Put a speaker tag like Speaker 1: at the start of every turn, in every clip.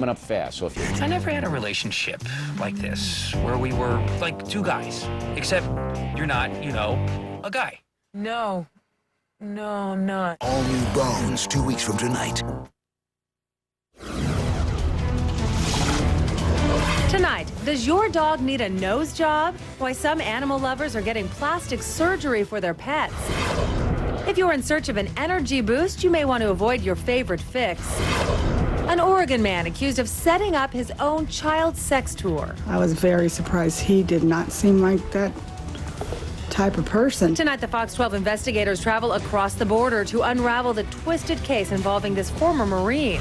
Speaker 1: Up fast. So if you...
Speaker 2: I never had a relationship like this, where we were like two guys, except you're not, you know, a guy.
Speaker 3: No, I'm not.
Speaker 4: All new Bones, 2 weeks from tonight.
Speaker 5: Tonight, does your dog need a nose job? Why some animal lovers are getting plastic surgery for their pets. If you're in search of an energy boost, you may want to avoid your favorite fix. An Oregon man accused of setting up his own child sex tour.
Speaker 6: I was very surprised. He did not seem like that type of person.
Speaker 5: Tonight, the Fox 12 investigators travel across the border to unravel the twisted case involving this former Marine.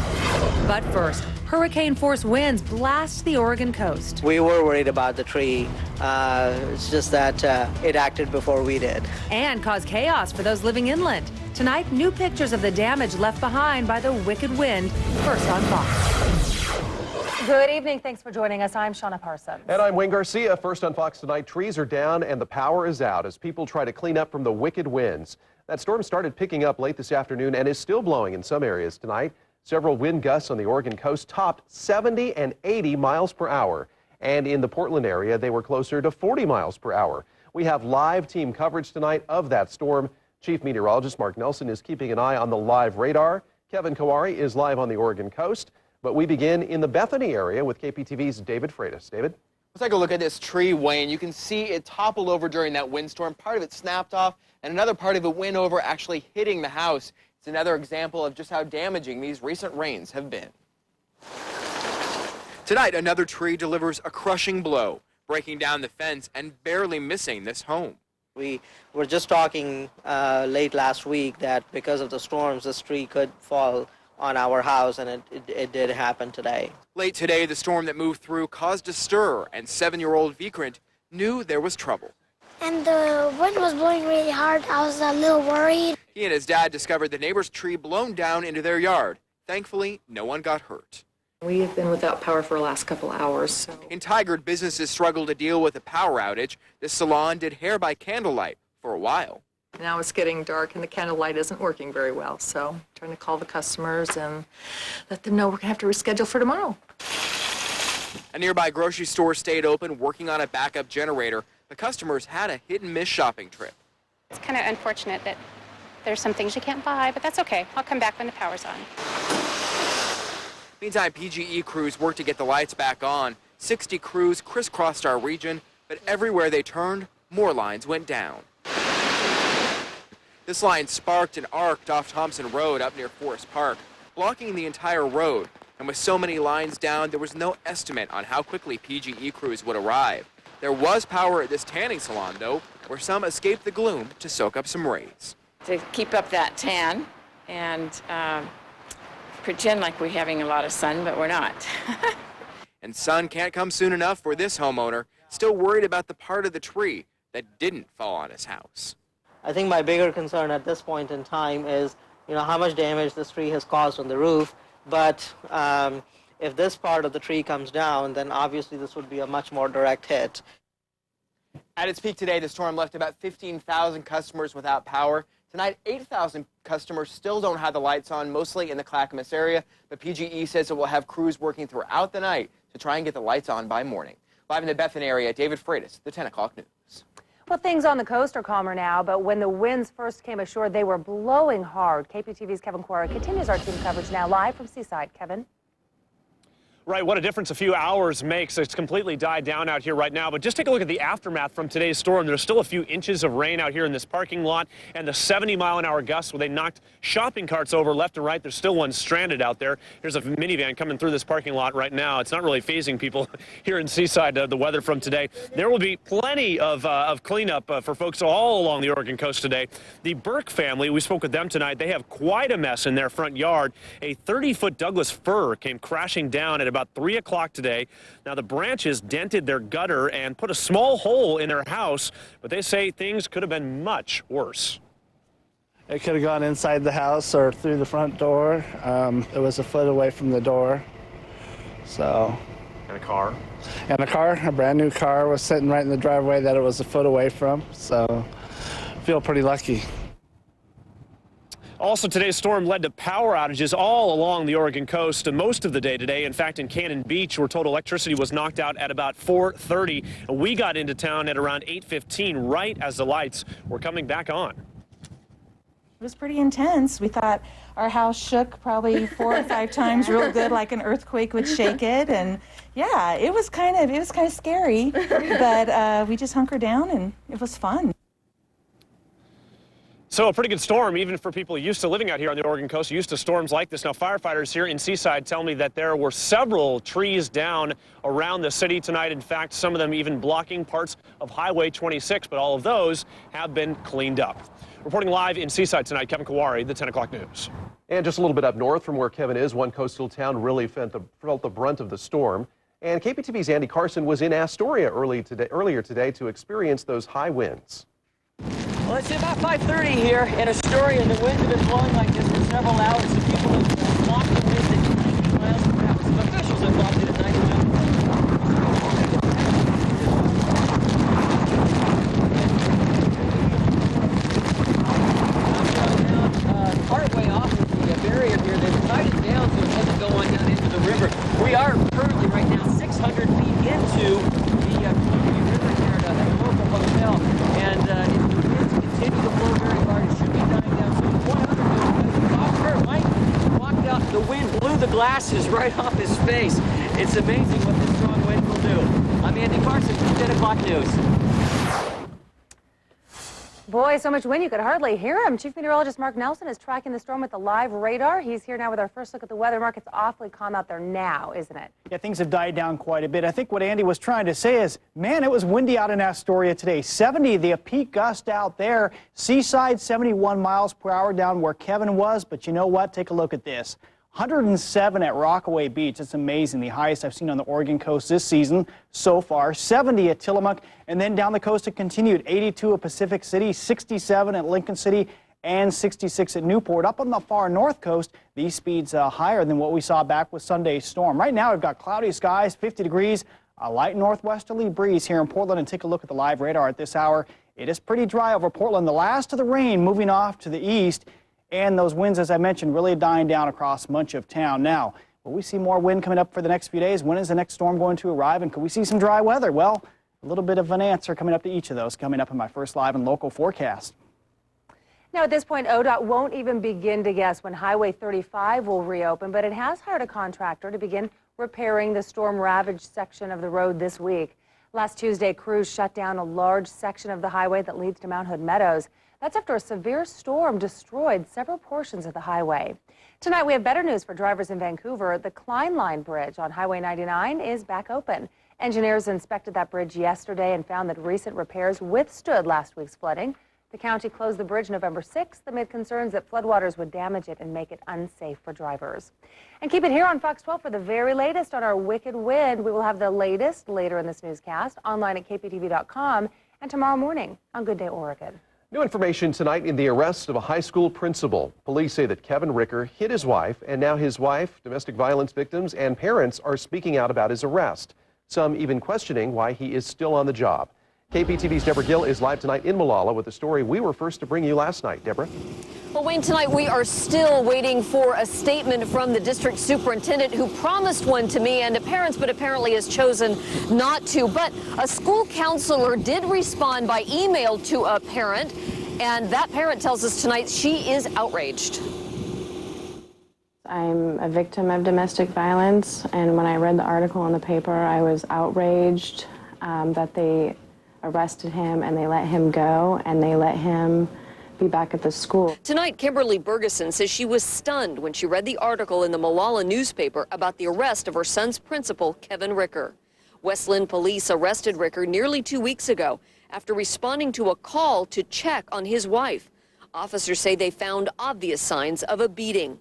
Speaker 5: But first, hurricane-force winds blast the Oregon coast.
Speaker 7: We were worried about the tree. It's just that it acted before we did.
Speaker 5: And cause chaos for those living inland. Tonight, new pictures of the damage left behind by the wicked wind. First on Fox. Good evening. Thanks for joining us. I'm Shauna Parsons.
Speaker 8: And I'm Wayne Garcia. First on Fox tonight, trees are down and the power is out as people try to clean up from the wicked winds. That storm started picking up late this afternoon and is still blowing in some areas tonight. Several wind gusts on the Oregon coast topped 70 and 80 miles per hour. And in the Portland area, they were closer to 40 miles per hour. We have live team coverage tonight of that storm. Chief Meteorologist Mark Nelson is keeping an eye on the live radar. Kevin Kowari is live on the Oregon coast. But we begin in the Bethany area with KPTV's David Freitas. David?
Speaker 9: Let's take a look at this tree, Wayne. You can see it toppled over during that windstorm. Part of it snapped off, and another part of it went over, actually hitting the house. It's another example of just how damaging these recent rains have been. Tonight, another tree delivers a crushing blow, breaking down the fence and barely missing this home.
Speaker 7: We were just talking late last week that because of the storms, this tree could fall on our house, and it did happen today.
Speaker 9: Late today, the storm that moved through caused a stir, and 7-year-old Vikrant knew there was trouble.
Speaker 10: And the wind was blowing really hard. I was a little worried.
Speaker 9: He and his dad discovered the neighbor's tree blown down into their yard. Thankfully, no one got hurt.
Speaker 3: We have been without power for the last couple hours. So.
Speaker 9: In Tigard, businesses struggle to deal with a power outage. This salon did hair by candlelight for a while.
Speaker 3: Now it's getting dark and the candlelight isn't working very well. So I'm trying to call the customers and let them know we're going to have to reschedule for tomorrow.
Speaker 9: A nearby grocery store stayed open, working on a backup generator. The customers had a hit-and-miss shopping trip.
Speaker 11: It's kind of unfortunate that there's some things you can't buy, but that's okay. I'll come back when the power's on.
Speaker 9: Meantime, PGE crews worked to get the lights back on. 60 crews crisscrossed our region, but everywhere they turned, more lines went down. This line sparked and arced off Thompson Road up near Forest Park, blocking the entire road. And with so many lines down, there was no estimate on how quickly PGE crews would arrive. There was power at this tanning salon, though, where some escaped the gloom to soak up some rays.
Speaker 12: To keep up that tan and pretend like we're having a lot of sun, but we're not.
Speaker 9: And sun can't come soon enough for this homeowner, still worried about the part of the tree that didn't fall on his house.
Speaker 7: I think my bigger concern at this point in time is, how much damage this tree has caused on the roof. But if this part of the tree comes down, then obviously this would be a much more direct hit.
Speaker 9: At its peak today, the storm left about 15,000 customers without power. Tonight, 8,000 customers still don't have the lights on, mostly in the Clackamas area. But PGE says it will have crews working throughout the night to try and get the lights on by morning. Live in the Bethany area, David Freitas, the 10 o'clock news.
Speaker 5: Well, things on the coast are calmer now, but when the winds first came ashore, they were blowing hard. KPTV's Kevin Kowari continues our team coverage now live from Seaside. Kevin?
Speaker 13: Right, what a difference a few hours makes. It's completely died down out here right now, but just take a look at the aftermath from today's storm. There's still a few inches of rain out here in this parking lot, and the 70-mile-an-hour gusts where they knocked shopping carts over left and right. There's still one stranded out there. Here's a minivan coming through this parking lot right now. It's not really phasing people here in Seaside, the weather from today. There will be plenty of cleanup for folks all along the Oregon coast today. The Burke family, we spoke with them tonight. They have quite a mess in their front yard. A 30-foot Douglas fir came crashing down at about 3 o'clock today. Now, the branches dented their gutter and put a small hole in their house, but they say things could have been much worse.
Speaker 14: It could have gone inside the house or through the front door. It was a foot away from the door. So.
Speaker 13: And a car?
Speaker 14: And a car, a brand new car, was sitting right in the driveway that it was a foot away from. So, I feel pretty lucky.
Speaker 13: Also, today's storm led to power outages all along the Oregon coast most of the day today. In fact, in Cannon Beach, we're told electricity was knocked out at about 4:30. We got into town at around 8:15, right as the lights were coming back on.
Speaker 1: It was pretty intense. We thought our house shook probably 4 or 5 times real good, like an earthquake would shake it. And yeah, it was kind of scary, but we just hunkered down and it was fun.
Speaker 13: So a pretty good storm, even for people used to living out here on the Oregon coast, used to storms like this. Now, firefighters here in Seaside tell me that there were several trees down around the city tonight. In fact, some of them even blocking parts of Highway 26, but all of those have been cleaned up. Reporting live in Seaside tonight, Kevin Kawari, the 10 o'clock news.
Speaker 8: And just a little bit up north from where Kevin is, one coastal town really felt the brunt of the storm. And KPTV's Andy Carson was in Astoria earlier today to experience those high winds.
Speaker 15: Well, it's about 5:30 here in Astoria. The winds have been blowing like this for several hours. Some people have blocked the winds at 90 miles per hour. Some officials have blocked it at 90 miles per hour. Partway off of the barrier here, they've tied it down so it doesn't go on down into the river. We are currently right now 600 feet into the Columbia River here at a local hotel. And if the winds continue to blow very hard, it should be dying down. So one other Mike walked out, the wind blew the glasses right off his face. It's amazing what this strong wind will do. I'm Andy Carson, 10 o'clock news.
Speaker 5: Boy, so much wind you could hardly hear him. Chief Meteorologist Mark Nelson is tracking the storm with the live radar. He's here now with our first look at the weather. Mark, it's awfully calm out there now, isn't it?
Speaker 16: Yeah, things have died down quite a bit. I think what Andy was trying to say is, man, it was windy out in Astoria today. 70, the peak gust out there. Seaside, 71 miles per hour down where Kevin was. But you know what? Take a look at this. 107 at Rockaway Beach. It's amazing. The highest I've seen on the Oregon coast this season so far. 70 at Tillamook, and then down the coast it continued. 82 at Pacific City, 67 at Lincoln City, and 66 at Newport. Up on the far north coast, these speeds higher than what we saw back with Sunday's storm. Right now we've got cloudy skies, 50 degrees, a light northwesterly breeze here in Portland. And take a look at the live radar at this hour. It is pretty dry over Portland. The last of the rain moving off to the east. And those winds, as I mentioned, really dying down across much of town. Now, will we see more wind coming up for the next few days? When is the next storm going to arrive? And could we see some dry weather? Well, a little bit of an answer coming up to each of those coming up in my first live and local forecast.
Speaker 5: Now, at this point, ODOT won't even begin to guess when Highway 35 will reopen, but it has hired a contractor to begin repairing the storm-ravaged section of the road this week. Last Tuesday, crews shut down a large section of the highway that leads to Mount Hood Meadows. That's after a severe storm destroyed several portions of the highway. Tonight, we have better news for drivers in Vancouver. The Klein Line Bridge on Highway 99 is back open. Engineers inspected that bridge yesterday and found that recent repairs withstood last week's flooding. The county closed the bridge November 6th amid concerns that floodwaters would damage it and make it unsafe for drivers. And keep it here on Fox 12 for the very latest on our wicked wind. We will have the latest later in this newscast, online at kptv.com, and tomorrow morning on Good Day Oregon.
Speaker 8: New information tonight in the arrest of a high school principal. Police say that Kevin Ricker hit his wife, and now his wife, domestic violence victims, and parents are speaking out about his arrest. Some even questioning why he is still on the job. KPTV's Deborah Gill is live tonight in Molalla with a story we were first to bring you last night. Deborah?
Speaker 17: Well, Wayne, tonight we are still waiting for a statement from the district superintendent who promised one to me and to parents, but apparently has chosen not to. But a school counselor did respond by email to a parent, and that parent tells us tonight she is outraged.
Speaker 18: I'm a victim of domestic violence, and when I read the article in the paper, I was outraged that they arrested him and they let him go and they let him be back at the school.
Speaker 17: Tonight, Kimberly Bergeson says she was stunned when she read the article in the Molalla newspaper about the arrest of her son's principal, Kevin Ricker. West Linn police arrested Ricker nearly 2 weeks ago after responding to a call to check on his wife. Officers say they found obvious signs of a beating.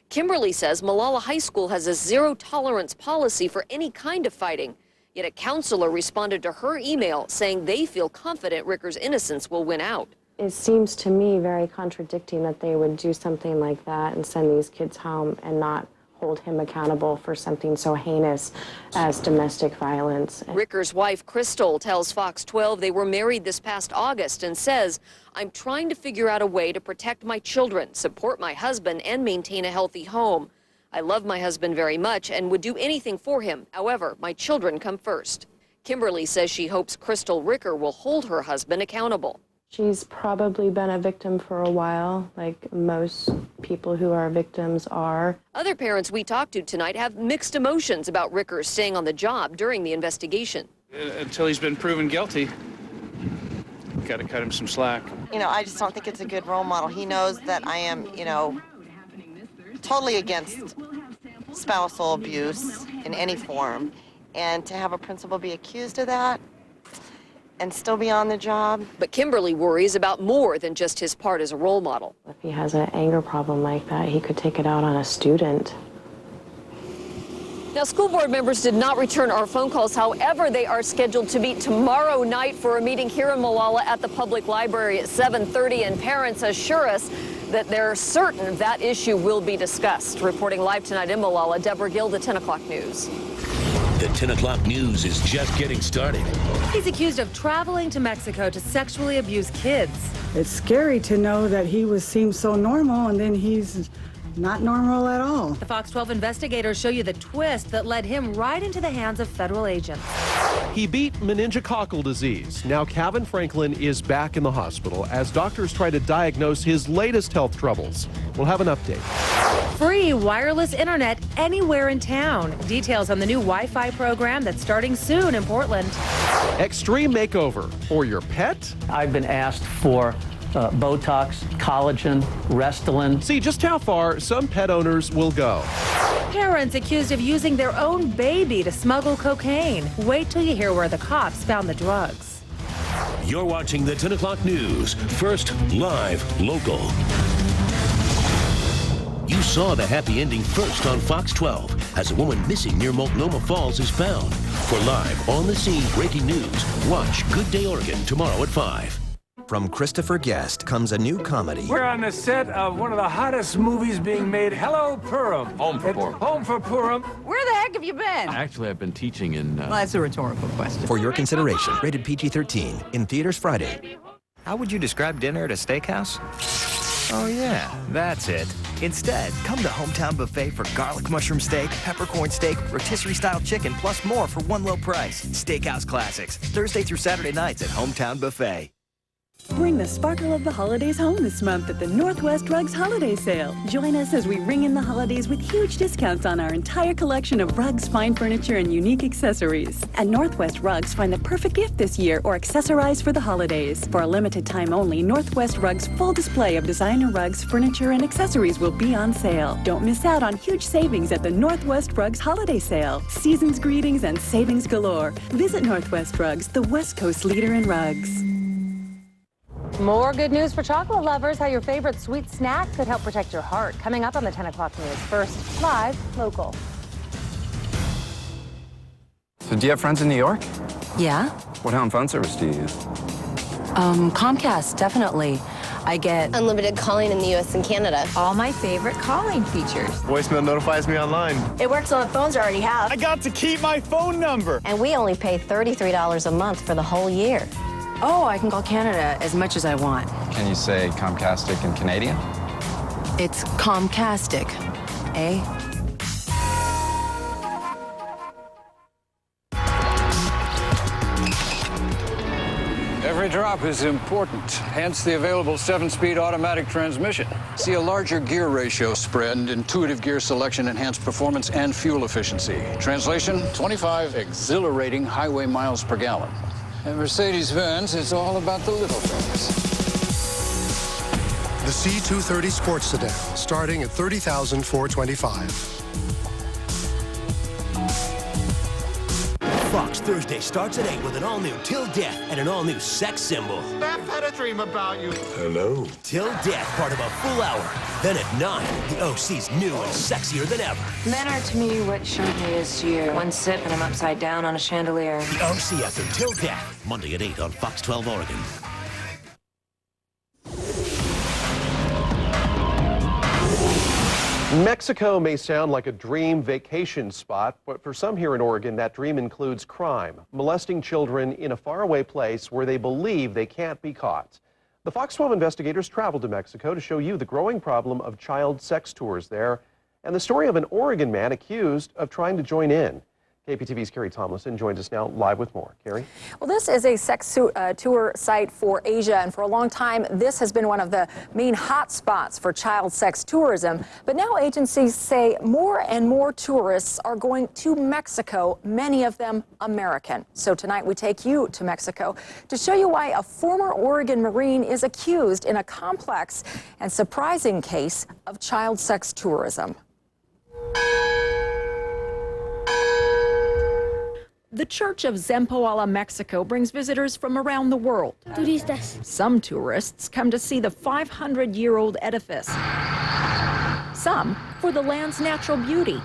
Speaker 17: Kimberly says Molalla High School has a zero-tolerance policy for any kind of fighting. Yet a counselor responded to her email saying they feel confident Ricker's innocence will win out.
Speaker 18: It seems to me very contradicting that they would do something like that and send these kids home and not hold him accountable for something so heinous as domestic violence.
Speaker 17: Ricker's wife, Crystal, tells Fox 12 they were married this past August and says, "I'm trying to figure out a way to protect my children, support my husband, and maintain a healthy home. I love my husband very much and would do anything for him. However, my children come first." Kimberly says she hopes Crystal Ricker will hold her husband accountable.
Speaker 18: She's probably been a victim for a while, like most people who are victims are.
Speaker 17: Other parents we talked to tonight have mixed emotions about Ricker staying on the job during the investigation.
Speaker 19: Until he's been proven guilty, got to cut him some slack.
Speaker 20: I just don't think it's a good role model. He knows that I am, totally against spousal abuse in any form. And to have a principal be accused of that and still be on the job.
Speaker 17: But Kimberly worries about more than just his part as a role model.
Speaker 18: If he has an anger problem like that, he could take it out on a student.
Speaker 17: Now, school board members did not return our phone calls. However, they are scheduled to meet tomorrow night for a meeting here in Molalla at the public library at 7:30, and parents assure us that they're certain that issue will be discussed. Reporting live tonight in Molalla, Deborah Gill, the 10 o'clock news.
Speaker 21: The 10 o'clock news is just getting started.
Speaker 5: He's accused of traveling to Mexico to sexually abuse kids.
Speaker 6: It's scary to know that he seemed so normal and then he's not normal at all.
Speaker 5: The Fox 12 investigators show you the twist that led him right into the hands of federal agents.
Speaker 8: He beat meningococcal disease. Now Kevin Franklin is back in the hospital as doctors try to diagnose his latest health troubles. We'll have an update.
Speaker 5: Free wireless internet anywhere in town. Details on the new Wi-Fi program that's starting soon in Portland.
Speaker 8: Extreme makeover for your pet?
Speaker 22: I've been asked for Botox, collagen, Restylane.
Speaker 8: See just how far some pet owners will go.
Speaker 5: Parents accused of using their own baby to smuggle cocaine. Wait till you hear where the cops found the drugs.
Speaker 21: You're watching the 10 o'clock news. First, live, local. You saw the happy ending first on Fox 12 as a woman missing near Multnomah Falls is found. For live, on-the-scene breaking news, watch Good Day Oregon tomorrow at 5.
Speaker 23: From Christopher Guest comes a new comedy.
Speaker 24: We're on the set of one of the hottest movies being made, Hello, Purim.
Speaker 25: Home for Purim.
Speaker 24: Home for Purim.
Speaker 26: Where the heck have you been?
Speaker 25: Actually, I've been teaching in...
Speaker 26: Well, that's a rhetorical question.
Speaker 23: For your consideration, rated PG-13, in theaters Friday.
Speaker 27: How would you describe dinner at a steakhouse? Oh, yeah, that's it. Instead, come to Hometown Buffet for garlic mushroom steak, peppercorn steak, rotisserie-style chicken, plus more for one low price. Steakhouse Classics, Thursday through Saturday nights at Hometown Buffet.
Speaker 28: Bring the sparkle of the holidays home this month at the Northwest Rugs Holiday Sale. Join us as we ring in the holidays with huge discounts on our entire collection of rugs, fine furniture, and unique accessories. At Northwest Rugs, find the perfect gift this year or accessorize for the holidays. For a limited time only, Northwest Rugs' full display of designer rugs, furniture, and accessories will be on sale. Don't miss out on huge savings at the Northwest Rugs Holiday Sale. Season's greetings and savings galore. Visit Northwest Rugs, the West Coast leader in rugs.
Speaker 5: More good news for chocolate lovers, how your favorite sweet snack could help protect your heart. Coming up on the 10 o'clock news. First, live, local.
Speaker 29: So do you have friends in New York?
Speaker 30: Yeah.
Speaker 29: What home phone service do you use?
Speaker 30: Comcast, definitely. I get
Speaker 31: unlimited calling in the U.S. and Canada.
Speaker 30: All my favorite calling features.
Speaker 29: Voicemail notifies me online.
Speaker 31: It works on the phones I already have.
Speaker 29: I got to keep my phone number.
Speaker 31: And we only pay $33 a month for the whole year.
Speaker 30: Oh, I can call Canada as much as I want.
Speaker 29: Can you say Comcastic in Canadian?
Speaker 30: It's Comcastic, eh?
Speaker 32: Every drop is important, hence the available 7-speed automatic transmission. See a larger gear ratio spread, intuitive gear selection, enhanced performance, and fuel efficiency. Translation, 25 exhilarating highway miles per gallon. At Mercedes-Benz, it's all about the little things.
Speaker 33: The C230 Sports Sedan, starting at $30,425.
Speaker 21: Fox Thursday starts at 8 with an all-new Till Death and an all-new sex symbol.
Speaker 33: I've had a dream about you.
Speaker 21: Hello. Till Death, part of a full hour. Then at 9, the OC's new and sexier than ever.
Speaker 30: Men are to me what champagne is to you. One sip and I'm upside down on a chandelier.
Speaker 21: The OC after Till Death, Monday at 8 on Fox 12 Oregon.
Speaker 8: Mexico may sound like a dream vacation spot, but for some here in Oregon, that dream includes crime, molesting children in a faraway place where they believe they can't be caught. The Fox 12 investigators traveled to Mexico to show you the growing problem of child sex tours there and the story of an Oregon man accused of trying to join in. KPTV's Carrie Tomlinson joins us now live with more. Carrie?
Speaker 1: Well, this is a sex tour site for Asia, and for a long time, this has been one of the main hot spots for child sex tourism. But now agencies say more and more tourists are going to Mexico, many of them American. So tonight we take you to Mexico to show you why a former Oregon Marine is accused in a complex and surprising case of child sex tourism. The Church of Zempoala, Mexico brings visitors from around the world.
Speaker 2: Turistas.
Speaker 1: Some tourists come to see the 500-year-old edifice. Some for the land's natural beauty.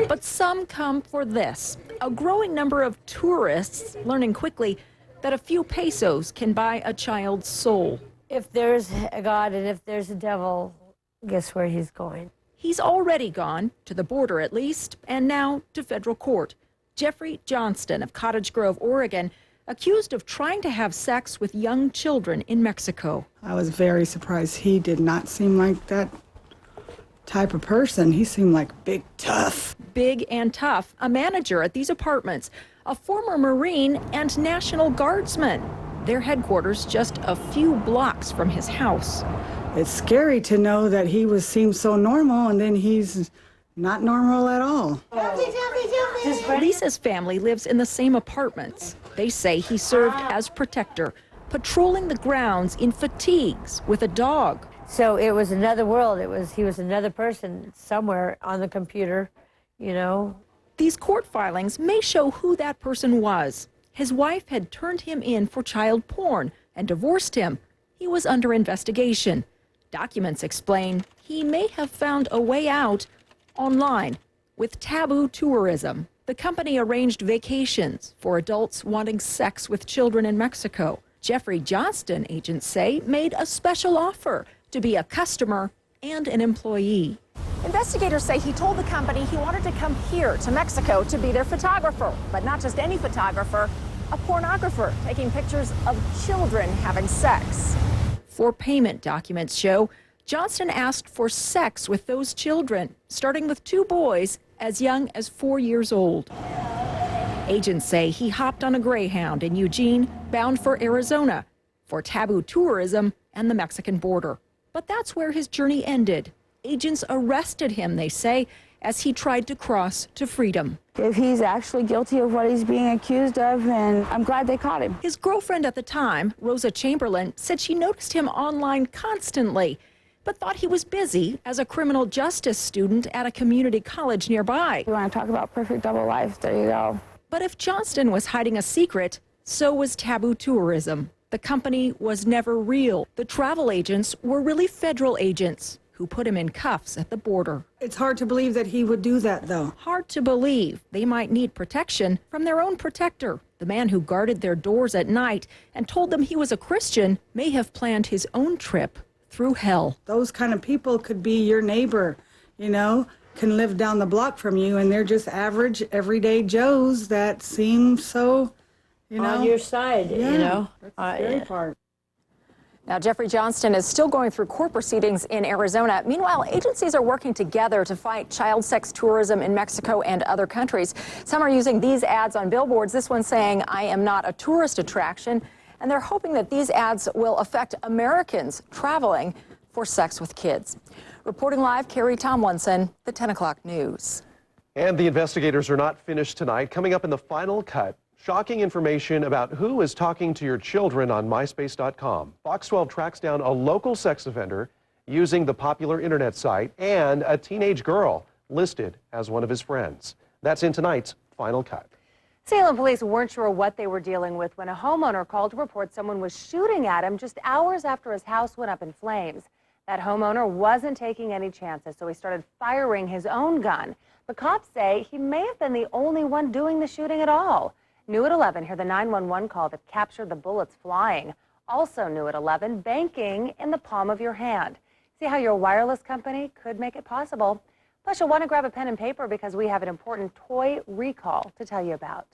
Speaker 1: But some come for this. A growing number of tourists learning quickly that a few pesos can buy a child's soul.
Speaker 2: If there's a God and if there's a devil, guess where he's going?
Speaker 1: He's already gone, to the border at least, and now to federal court. Jeffrey Johnston of Cottage Grove, Oregon, accused of trying to have sex with young children in Mexico.
Speaker 6: I was very surprised. He did not seem like that type of person. He seemed like big tough.
Speaker 1: Big and tough, a manager at these apartments, a former Marine and National Guardsman. Their headquarters just a few blocks from his house.
Speaker 6: It's scary to know that he seemed so normal and then he's not normal at all.
Speaker 1: Lisa's family lives in the same apartments. They say he served as protector, patrolling the grounds in fatigues with a dog.
Speaker 2: So it was another world. He was another person somewhere on the computer, you know.
Speaker 1: These court filings may show who that person was. His wife had turned him in for child porn and divorced him. He was under investigation. Documents explain he may have found a way out online with Taboo Tourism. The company arranged vacations for adults wanting sex with children in Mexico. Jeffrey Johnston, agents say, made a special offer to be a customer and an employee. Investigators say he told the company he wanted to come here to Mexico to be their photographer, but not just any photographer, a pornographer taking pictures of children having sex. For payment, documents show Johnston asked for sex with those children, starting with 2 boys as young as 4 years old. Agents say he hopped on a Greyhound in Eugene, bound for Arizona, for Taboo Tourism and the Mexican border. But that's where his journey ended. Agents arrested him, they say, as he tried to cross to freedom.
Speaker 2: If he's actually guilty of what he's being accused of, and I'm glad they caught him.
Speaker 1: His girlfriend at the time, Rosa Chamberlain, said she noticed him online constantly, but thought he was busy as a criminal justice student at a community college nearby.
Speaker 2: You want to talk about perfect double life? There you go.
Speaker 1: But if Johnston was hiding a secret, so was Taboo Tourism. The company was never real. The travel agents were really federal agents who put him in cuffs at the border.
Speaker 6: It's hard to believe that he would do that, though.
Speaker 1: Hard to believe they might need protection from their own protector. The man who guarded their doors at night and told them he was a Christian may have planned his own trip through hell.
Speaker 6: Those kind of people could be your neighbor, you know, can live down the block from you, and they're just average, everyday Joes that seem so, you know.
Speaker 2: On your side,
Speaker 6: yeah,
Speaker 2: you know.
Speaker 6: That's the scary part.
Speaker 1: Now, Jeffrey Johnston is still going through court proceedings in Arizona. Meanwhile, agencies are working together to fight child sex tourism in Mexico and other countries. Some are using these ads on billboards. This one saying, "I am not a tourist attraction." And they're hoping that these ads will affect Americans traveling for sex with kids. Reporting live, Carrie Tomlinson, the 10 o'clock news.
Speaker 8: And the investigators are not finished tonight. Coming up in the final cut, shocking information about who is talking to your children on MySpace.com. Fox 12 tracks down a local sex offender using the popular internet site and a teenage girl listed as one of his friends. That's in tonight's final cut.
Speaker 5: Salem police weren't sure what they were dealing with when a homeowner called to report someone was shooting at him just hours after his house went up in flames. That homeowner wasn't taking any chances, so he started firing his own gun. The cops say he may have been the only one doing the shooting at all. New at 11, hear the 911 call that captured the bullets flying. Also new at 11, banking in the palm of your hand. See how your wireless company could make it possible. Plus, you'll want to grab a pen and paper because we have an important toy recall to tell you about.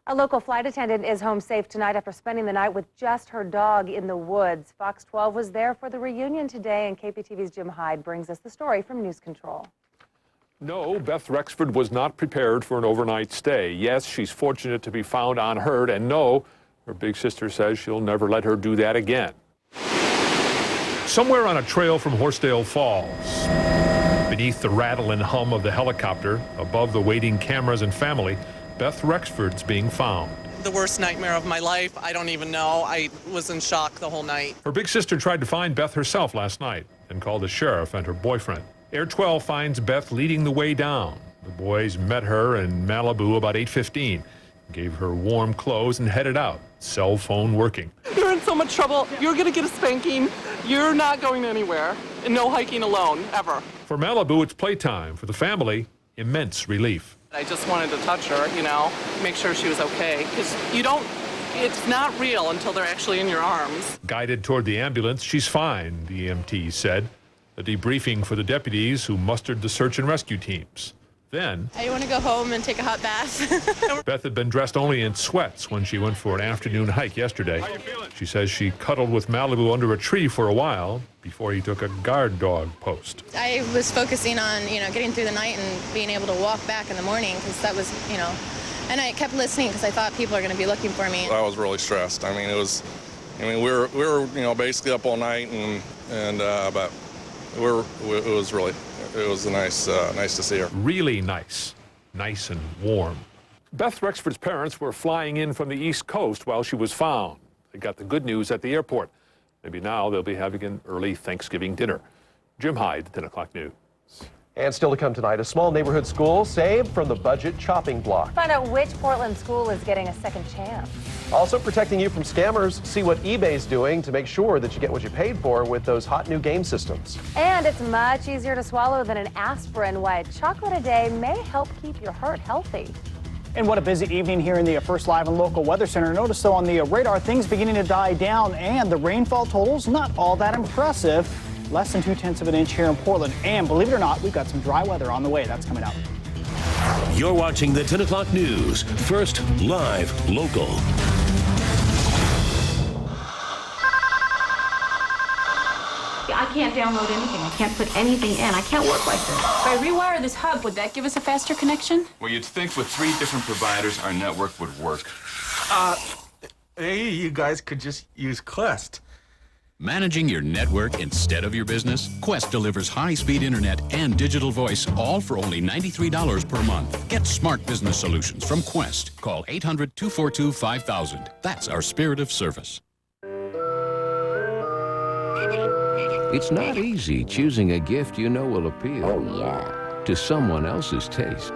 Speaker 5: A local flight attendant is home safe tonight after spending the night with just her dog in the woods. Fox 12 was there for the reunion today, and KPTV's Jim Hyde brings us the story from News Control.
Speaker 3: No, Beth Rexford was not prepared for an overnight stay. Yes, she's fortunate to be found unhurt, and no, her big sister says she'll never let her do that again. Somewhere on a trail from Horsedale Falls, beneath the rattle and hum of the helicopter, above the waiting cameras and family, Beth Rexford's being found.
Speaker 4: The worst nightmare of my life. I don't even know. I was in shock the whole night.
Speaker 3: Her big sister tried to find Beth herself last night and called the sheriff and her boyfriend. Air 12 finds Beth leading the way down. The boys met her in Malibu about 8:15, gave her warm clothes and headed out, cell phone working.
Speaker 4: You're in so much trouble. You're going to get a spanking. You're not going anywhere. And no hiking alone, ever.
Speaker 3: For Malibu, it's playtime. For the family, immense relief.
Speaker 4: I just wanted to touch her, you know, make sure she was okay. Because it's not real until they're actually in your arms.
Speaker 3: Guided toward the ambulance, she's fine, the EMT said. A debriefing for the deputies who mustered the search and rescue teams. Then,
Speaker 7: I want to go home and take a hot bath.
Speaker 3: Beth had been dressed only in sweats when she went for an afternoon hike yesterday. She says she cuddled with Malibu under a tree for a while before he took a guard dog post.
Speaker 7: I was focusing on, getting through the night and being able to walk back in the morning because that was, and I kept listening because I thought people are going to be looking for me.
Speaker 9: I was really stressed. I mean, we were basically up all night but it was nice to see her.
Speaker 3: Really nice and warm. Beth Rexford's parents were flying in from the East Coast while she was found. They got the good news at the airport. Maybe now they'll be having an early Thanksgiving dinner. Jim Hyde, 10 o'clock news.
Speaker 8: And still to come tonight, a small neighborhood school saved from the budget chopping block.
Speaker 5: Find out which Portland school is getting a second chance.
Speaker 8: Also protecting you from scammers, see what eBay's doing to make sure that you get what you paid for with those hot new game systems.
Speaker 5: And it's much easier to swallow than an aspirin. Why chocolate a day may help keep your heart healthy.
Speaker 10: And what a busy evening here in the First Live and Local Weather Center. Notice though on the radar things beginning to die down and the rainfall totals not all that impressive. Less than 0.2 of an inch here in Portland. And believe it or not, we've got some dry weather on the way. That's coming up.
Speaker 21: You're watching the 10 o'clock news. First Live Local.
Speaker 11: I can't download anything. I can't put anything in. I can't work like this. If I rewire this hub, would that give us a faster connection?
Speaker 12: Well, you'd think with 3 different providers, our network would work.
Speaker 24: Hey, you guys could just use Quest.
Speaker 13: Managing your network instead of your business? Quest delivers high-speed internet and digital voice, all for only $93 per month. Get smart business solutions from Quest. Call 800-242-5000. That's our spirit of service.
Speaker 14: It's not easy choosing a gift you know will appeal to someone else's taste.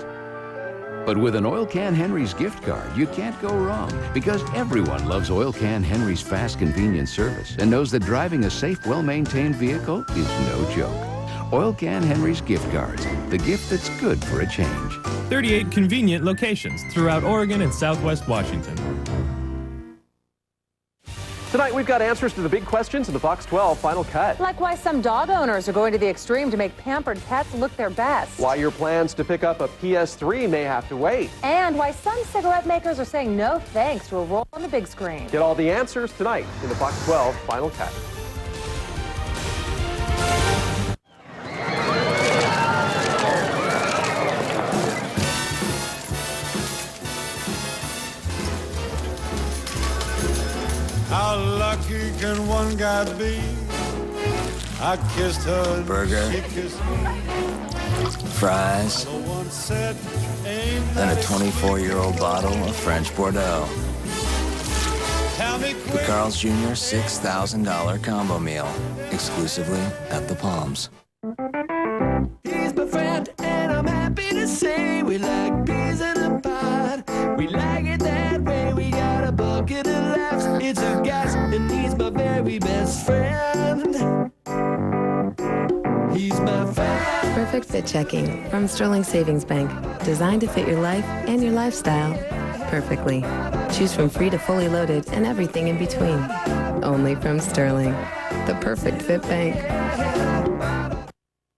Speaker 14: But with an Oil Can Henry's gift card, you can't go wrong because everyone loves Oil Can Henry's fast, convenient service and knows that driving a safe, well-maintained vehicle is no joke. Oil Can Henry's gift cards, the gift that's good for a change.
Speaker 15: 38 convenient locations throughout Oregon and Southwest Washington.
Speaker 8: Tonight, we've got answers to the big questions in the Fox 12 Final Cut.
Speaker 5: Like why some dog owners are going to the extreme to make pampered pets look their best.
Speaker 8: Why your plans to pick up a PS3 may have to wait.
Speaker 5: And why some cigarette makers are saying no thanks to a role on the big screen.
Speaker 8: Get all the answers tonight in the Fox 12 Final Cut.
Speaker 16: How lucky can one guy be? I kissed her.
Speaker 27: Burger.
Speaker 16: She kissed me.
Speaker 27: Fries.
Speaker 16: Said,
Speaker 27: Then a 24-year-old bottle of French Bordeaux.
Speaker 16: Tell me
Speaker 27: The
Speaker 16: quick.
Speaker 27: Carl's Jr. $6,000 combo meal. Exclusively at the Palms.
Speaker 19: He's my friend, and I'm happy to say we like peas in a pod. We like it that way. We got a bucket of laughs. It's a gas, and he's my very best friend. He's my friend.
Speaker 25: Perfect fit checking from Sterling Savings Bank. Designed to fit your life and your lifestyle perfectly. Choose from free to fully loaded and everything in between. Only from Sterling. the perfect fit bank.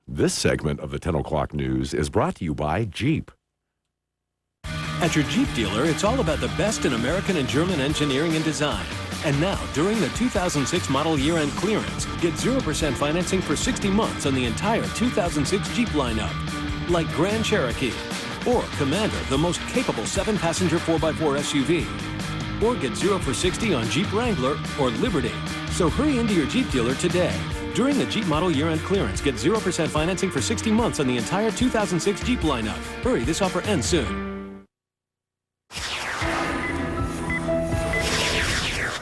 Speaker 2: This segment of the 10 o'clock news is brought to you by Jeep.
Speaker 17: At your Jeep dealer, it's all about the best in American and German engineering and design. And now, during the 2006 model year-end clearance, get 0% financing for 60 months on the entire 2006 Jeep lineup. Like Grand Cherokee, or Commander, the most capable 7-passenger 4x4 SUV. Or get 0 for 60 on Jeep Wrangler or Liberty. So hurry into your Jeep dealer today. During the Jeep model year-end clearance, get 0% financing for 60 months on the entire 2006 Jeep lineup. Hurry, this offer ends soon.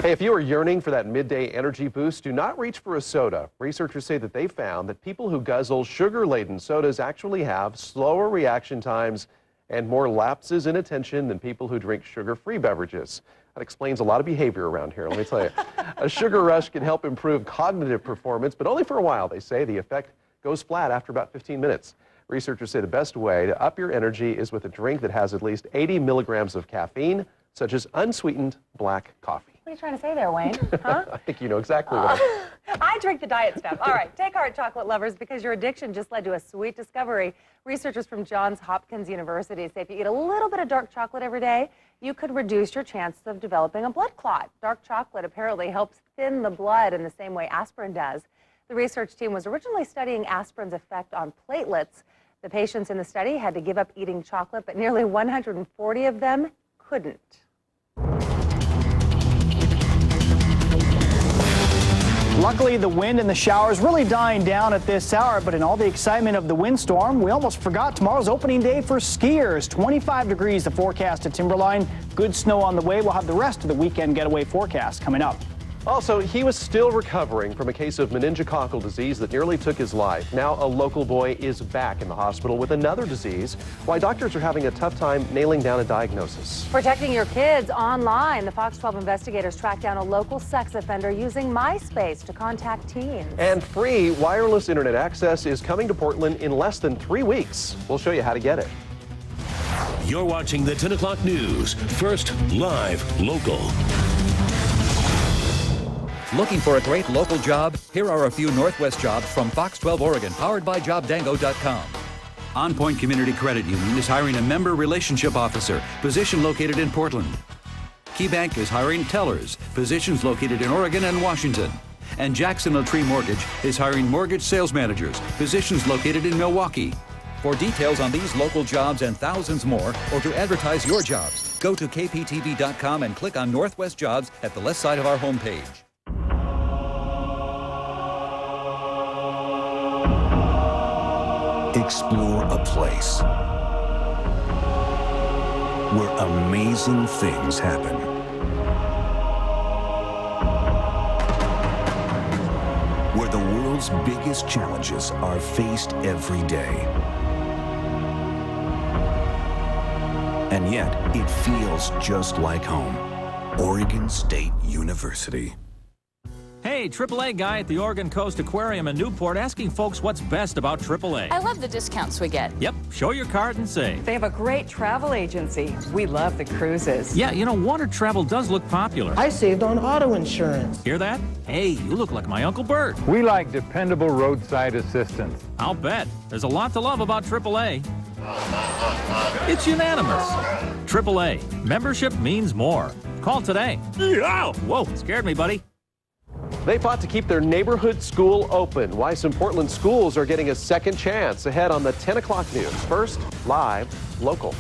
Speaker 8: Hey, if you are yearning for that midday energy boost, do not reach for a soda. Researchers say that they found that people who guzzle sugar-laden sodas actually have slower reaction times and more lapses in attention than people who drink sugar-free beverages. That explains a lot of behavior around here, let me tell you. A sugar rush can help improve cognitive performance, but only for a while. They say the effect goes flat after about 15 minutes. Researchers say the best way to up your energy is with a drink that has at least 80 milligrams of caffeine, such as unsweetened black coffee.
Speaker 5: What are you trying to say there, Wayne? Huh?
Speaker 8: I think you know exactly what
Speaker 5: I drink the diet stuff. All right, take heart, chocolate lovers, because your addiction just led to a sweet discovery. Researchers from Johns Hopkins University say if you eat a little bit of dark chocolate every day, you could reduce your chances of developing a blood clot. Dark chocolate apparently helps thin the blood in the same way aspirin does. The research team was originally studying aspirin's effect on platelets. The patients in the study had to give up eating chocolate, but nearly 140 of them couldn't.
Speaker 10: Luckily, the wind and the showers really dying down at this hour, but in all the excitement of the windstorm, we almost forgot tomorrow's opening day for skiers. 25 degrees the forecast at Timberline. Good snow on the way. We'll have the rest of the weekend getaway forecast coming up.
Speaker 8: Also, he was still recovering from a case of meningococcal disease that nearly took his life. Now a local boy is back in the hospital with another disease. Why doctors are having a tough time nailing down a diagnosis.
Speaker 5: Protecting your kids online. The Fox 12 investigators tracked down a local sex offender using MySpace to contact teens.
Speaker 8: And free wireless internet access is coming to Portland in less than 3 weeks. We'll show you how to get it.
Speaker 21: You're watching the 10 o'clock news. First, live, local.
Speaker 18: Looking for a great local job? Here are a few Northwest jobs from Fox 12 Oregon, powered by JobDango.com. On Point Community Credit Union is hiring a member relationship officer, position located in Portland. KeyBank is hiring tellers, positions located in Oregon and Washington. And Jackson Tree Mortgage is hiring mortgage sales managers, positions located in Milwaukee. For details on these local jobs and thousands more, or to advertise your jobs, go to KPTV.com and click on Northwest Jobs at the left side of our homepage.
Speaker 21: Explore a place where amazing things happen. Where the world's biggest challenges are faced every day. And yet, it feels just like home. Oregon State University.
Speaker 15: Hey, AAA guy at the Oregon Coast Aquarium in Newport asking folks what's best about AAA.
Speaker 20: I love the discounts we get.
Speaker 15: Yep, show your card and say.
Speaker 22: They have a great travel agency. We love the cruises.
Speaker 15: Yeah, you know, water travel does look popular.
Speaker 22: I saved on auto insurance.
Speaker 15: Hear that? Hey, you look like my Uncle Bert.
Speaker 23: We like dependable roadside assistance.
Speaker 15: I'll bet. There's a lot to love about AAA. It's unanimous. AAA. Membership means more. Call today. Ow! Whoa, scared me, buddy.
Speaker 8: They fought to keep their neighborhood school open. Why some Portland schools are getting a second chance. Ahead on the 10 o'clock news. First, live, local.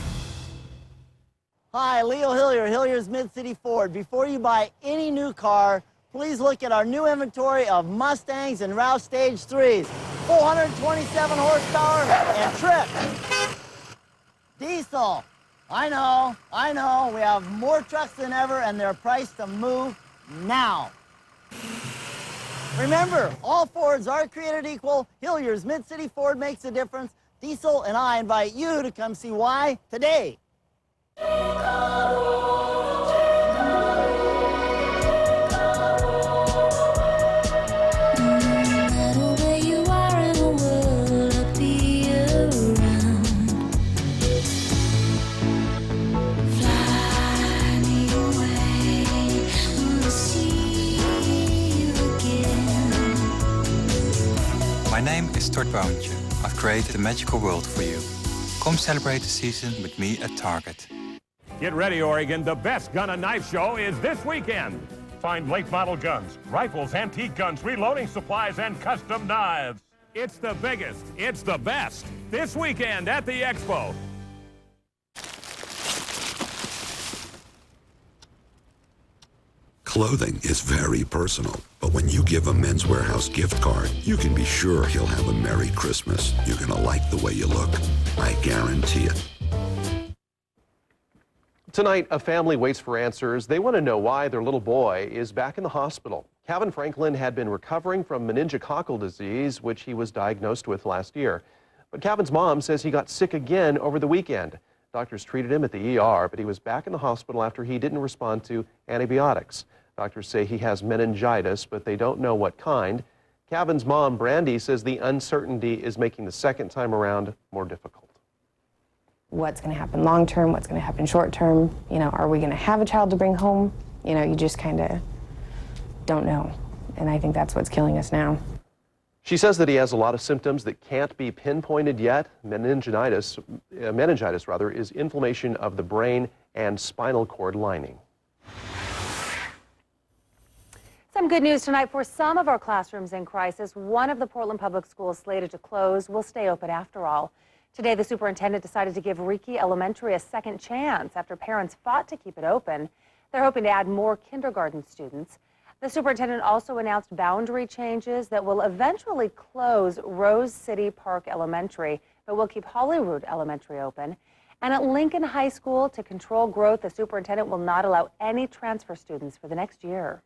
Speaker 26: Hi, Leo Hillier, Hillier's Mid-City Ford. Before you buy any new car, please look at our new inventory of Mustangs and Roush Stage 3s. 427 horsepower and trip. Diesel. I know. We have more trucks than ever and they're priced to move now. Remember, all Fords are created equal. Hillier's Mid-City Ford makes a difference. Diesel and I invite you to come see why today.
Speaker 1: Stortbouwentje. I've created a magical world for you. Come celebrate the season with me at Target.
Speaker 3: Get ready, Oregon. The best gun and knife show is this weekend. Find late model guns, rifles, antique guns, reloading supplies, and custom knives. It's the biggest, it's the best. This weekend at the Expo.
Speaker 4: Clothing is very personal, but when you give a Men's Warehouse gift card, you can be sure he'll have a Merry Christmas. You're gonna like the way you look. I guarantee it.
Speaker 8: Tonight, a family waits for answers. They want to know why their little boy is back in the hospital. Calvin Franklin had been recovering from meningococcal disease, which he was diagnosed with last year. But Calvin's mom says he got sick again over the weekend. Doctors treated him at the ER, but he was back in the hospital after he didn't respond to antibiotics. Doctors say he has meningitis, but they don't know what kind. Calvin's mom, Brandy, says the uncertainty is making the second time around more difficult.
Speaker 6: What's going to happen long term? What's going to happen short term? You know, are we going to have a child to bring home? You know, you just kind of don't know. And I think that's what's killing us now.
Speaker 8: She says that he has a lot of symptoms that can't be pinpointed yet. Meningitis is inflammation of the brain and spinal cord lining.
Speaker 5: Some good news tonight for some of our classrooms in crisis. One of the Portland Public Schools slated to close will stay open after all. Today, the superintendent decided to give Reiki Elementary a second chance after parents fought to keep it open. They're hoping to add more kindergarten students. The superintendent also announced boundary changes that will eventually close Rose City Park Elementary, but will keep Holyrood Elementary open. And at Lincoln High School, to control growth, the superintendent will not allow any transfer students for the next year.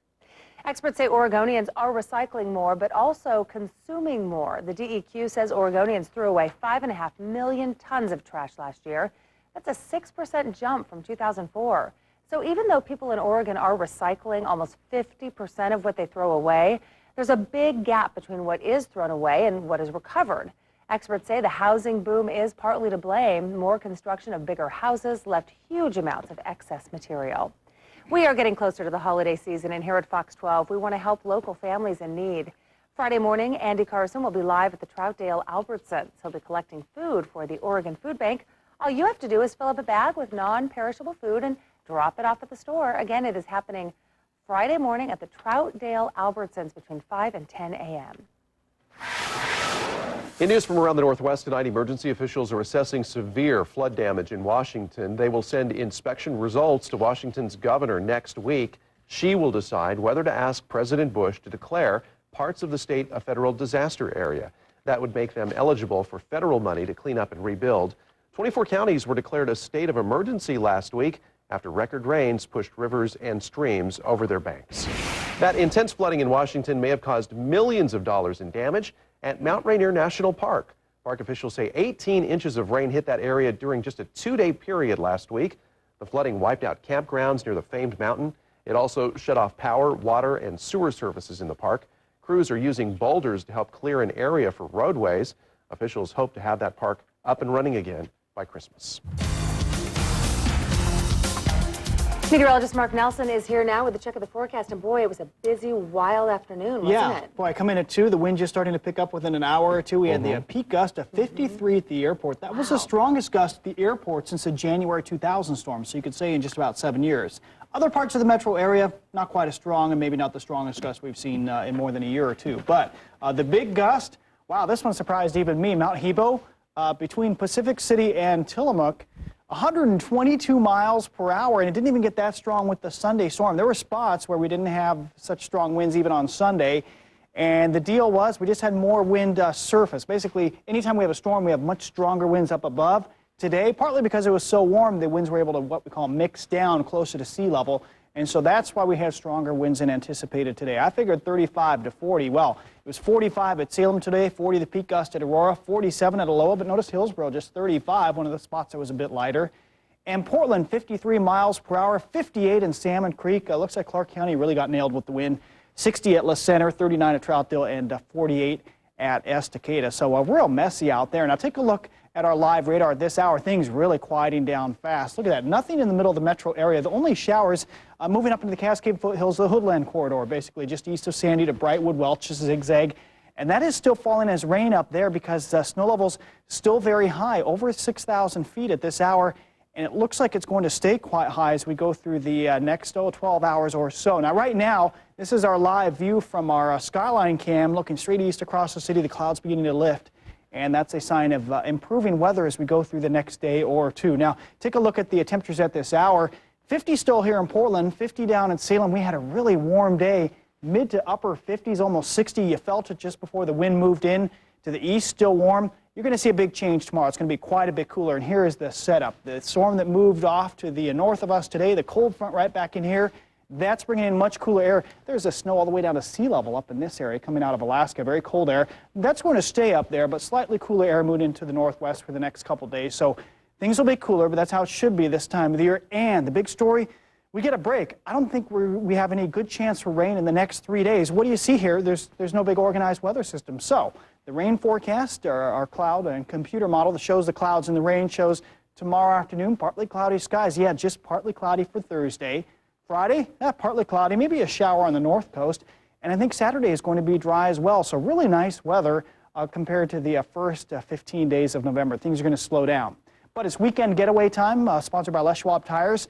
Speaker 5: Experts say Oregonians are recycling more, but also consuming more. The DEQ says Oregonians threw away 5.5 million tons of trash last year. That's a 6% jump from 2004. So even though people in Oregon are recycling almost 50% of what they throw away, there's a big gap between what is thrown away and what is recovered. Experts say the housing boom is partly to blame. More construction of bigger houses left huge amounts of excess material. We are getting closer to the holiday season, and here at Fox 12, we want to help local families in need. Friday morning, Andy Carson will be live at the Troutdale Albertsons. He'll be collecting food for the Oregon Food Bank. All you have to do is fill up a bag with non-perishable food and drop it off at the store. Again, it is happening Friday morning at the Troutdale Albertsons between 5 and 10 a.m.
Speaker 8: In news from around the Northwest tonight, emergency officials are assessing severe flood damage in Washington. They will send inspection results to Washington's governor next week. She will decide whether to ask President Bush to declare parts of the state a federal disaster area. That would make them eligible for federal money to clean up and rebuild. 24 counties were declared a state of emergency last week after record rains pushed rivers and streams over their banks. That intense flooding in Washington may have caused millions of dollars in damage at Mount Rainier National Park. Park officials say 18 inches of rain hit that area during just a 2-day period last week. The flooding wiped out campgrounds near the famed mountain. It also shut off power, water, and sewer services in the park. Crews are using boulders to help clear an area for roadways. Officials hope to have that park up and running again by Christmas.
Speaker 5: Meteorologist Mark Nelson is here now with a check of the forecast, and boy, it was a busy, wild afternoon, wasn't it?
Speaker 10: Boy, I come in at 2. The wind just starting to pick up within an hour or two. We had the peak gust of 53 at the airport. That was the strongest gust at the airport since the January 2000 storm, so you could say in just about 7 years. Other parts of the metro area, not quite as strong, and maybe not the strongest gust we've seen in more than a year or two. But the big gust, wow, this one surprised even me. Mount Hebo, between Pacific City and Tillamook, 122 miles per hour, and it didn't even get that strong with the Sunday storm. There were spots where we didn't have such strong winds even on Sunday, and the deal was we just had more wind surface. Basically, anytime we have a storm, we have much stronger winds up above. Today, partly because it was so warm, the winds were able to what we call mix down closer to sea level, and so that's why we had stronger winds than anticipated today. I figured 35 to 40. Well, it was 45 at Salem today, 40 the peak gust at Aurora, 47 at Aloha, but notice Hillsborough just 35, one of the spots that was a bit lighter. And Portland, 53 miles per hour, 58 in Salmon Creek. Looks like Clark County really got nailed with the wind. 60 at La Center, 39 at Troutdale, and 48 at Estacada. So real messy out there. Now take a look at our live radar at this hour. Things really quieting down fast. Look at that. Nothing in the middle of the metro area. The only showers moving up into the Cascade foothills, the Hoodland corridor, basically just east of Sandy to Brightwood, Welch, Zigzag, And that is still falling as rain up there because snow levels still very high, over 6,000 feet at this hour. And it looks like it's going to stay quite high as we go through the next 12 hours or so. Now, right now, this is our live view from our skyline cam looking straight east across the city. The clouds beginning to lift. And that's a sign of improving weather as we go through the next day or two. Now, take a look at the temperatures at this hour. 50 still here in Portland, 50 down in Salem. We had a really warm day. Mid to upper 50s, almost 60. You felt it just before the wind moved in to the east, still warm. You're going to see a big change tomorrow. It's going to be quite a bit cooler. And here is the setup. The storm that moved off to the north of us today, the cold front right back in here, that's bringing in much cooler air. There's a snow all the way down to sea level up in this area coming out of Alaska. Very cold air. That's going to stay up there, but slightly cooler air moving into the northwest for the next couple days. So things will be cooler, but that's how it should be this time of the year. And the big story, we get a break. I don't think we have any good chance for rain in the next 3 days. What do you see here? There's no big organized weather system. So the rain forecast, our cloud and computer model that shows the clouds and the rain shows tomorrow afternoon, partly cloudy skies. Yeah, just partly cloudy for Thursday. Friday, partly cloudy, maybe a shower on the north coast. And I think Saturday is going to be dry as well. So really nice weather compared to the first 15 days of November. Things are going to slow down. But it's weekend getaway time, sponsored by Les Schwab Tires.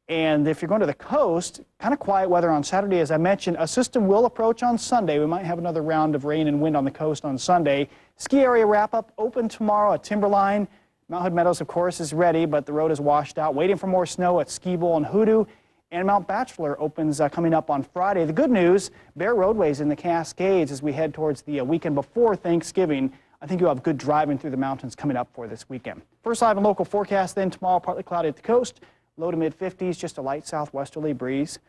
Speaker 10: And if you're going to the coast, kind of quiet weather on Saturday. As I mentioned, a system will approach on Sunday. We might have another round of rain and wind on the coast on Sunday. Ski area wrap-up open tomorrow at Timberline. Mount Hood Meadows, of course, is ready, but the road is washed out. Waiting for more snow at Ski Bowl and Hoodoo. And Mount Bachelor opens coming up on Friday. The good news, bare roadways in the Cascades as we head towards the weekend before Thanksgiving. I think you'll have good driving through the mountains coming up for this weekend. First live and local forecast then tomorrow, partly cloudy at the coast. Low to mid-50s, just a light southwesterly breeze.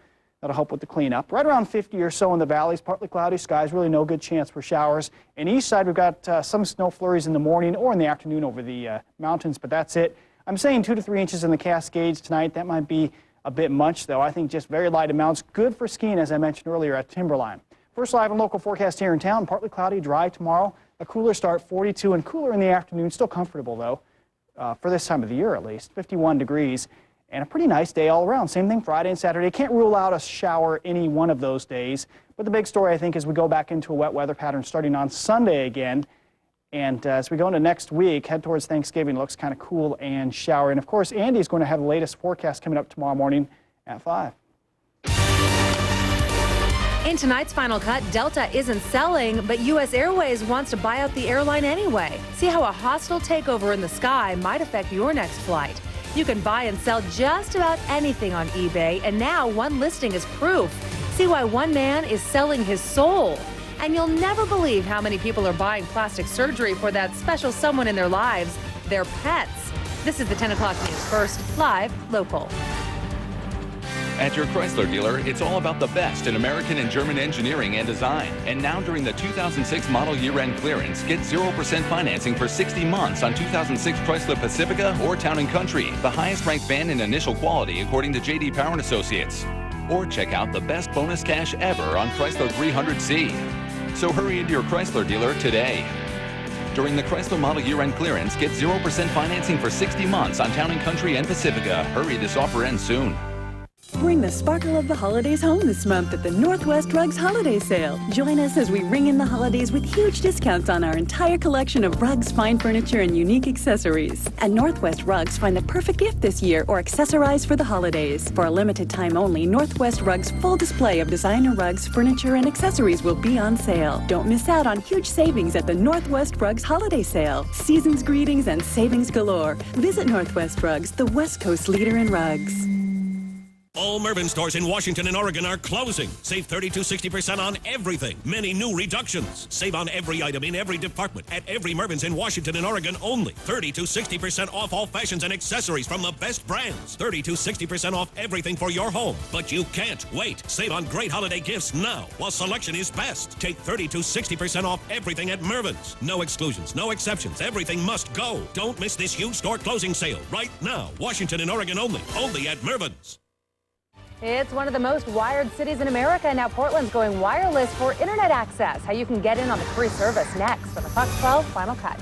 Speaker 10: That'll help with the cleanup. Right around 50 or so in the valleys, partly cloudy skies, really no good chance for showers. And east side, we've got some snow flurries in the morning or in the afternoon over the mountains, but that's it. I'm saying 2 to 3 inches in the Cascades tonight. That might be a bit much, though. I think just very light amounts. Good for skiing, as I mentioned earlier, at Timberline. First live and local forecast here in town, partly cloudy, dry tomorrow. A cooler start, 42, and cooler in the afternoon. Still comfortable, though, for this time of the year at least, 51 degrees. And a pretty nice day all around. Same thing Friday and Saturday. Can't rule out a shower any one of those days. But the big story, I think, is we go back into a wet weather pattern starting on Sunday again. And as we go into next week, head towards Thanksgiving, looks kind of cool and showery. And, of course, Andy's going to have the latest forecast coming up tomorrow morning at 5.
Speaker 5: In tonight's Final Cut, Delta isn't selling, but U.S. Airways wants to buy out the airline anyway. See how a hostile takeover in the sky might affect your next flight. You can buy and sell just about anything on eBay, and now one listing is proof. See why one man is selling his soul. And you'll never believe how many people are buying plastic surgery for that special someone in their lives, their pets. This is the 10 o'clock news. First, live, local.
Speaker 7: At your Chrysler dealer, it's all about the best in American and German engineering and design. And now during the 2006 model year-end clearance, get 0% financing for 60 months on 2006 Chrysler Pacifica or Town & Country, the highest ranked van in initial quality according to J.D. Power & Associates. Or check out the best bonus cash ever on Chrysler 300C. So hurry into your Chrysler dealer today. During the Chrysler model year-end clearance, get 0% financing for 60 months on Town & Country and Pacifica. Hurry, this offer ends soon.
Speaker 9: Bring the sparkle of the holidays home this month at the Northwest Rugs Holiday Sale. Join us as we ring in the holidays with huge discounts on our entire collection of rugs, fine furniture, and unique accessories. At Northwest Rugs, find the perfect gift this year or accessorize for the holidays. For a limited time only, Northwest Rugs' full display of designer rugs, furniture, and accessories will be on sale. Don't miss out on huge savings at the Northwest Rugs Holiday Sale. Season's greetings and savings galore. Visit Northwest Rugs, the West Coast leader in rugs.
Speaker 21: All Mervyn stores in Washington and Oregon are closing. Save 30 to 60% on everything. Many new reductions. Save on every item in every department at every Mervyn's in Washington and Oregon only. 30 to 60% off all fashions and accessories from the best brands. 30 to 60% off everything for your home. But you can't wait. Save on great holiday gifts now while selection is best. Take 30 to 60% off everything at Mervyn's. No exclusions, no exceptions. Everything must go. Don't miss this huge store closing sale right now. Washington and Oregon only. Only at Mervyn's.
Speaker 5: It's one of the most wired cities in America, and now Portland's going wireless for internet access. How you can get in on the free service next on the Fox 12 Final Cut.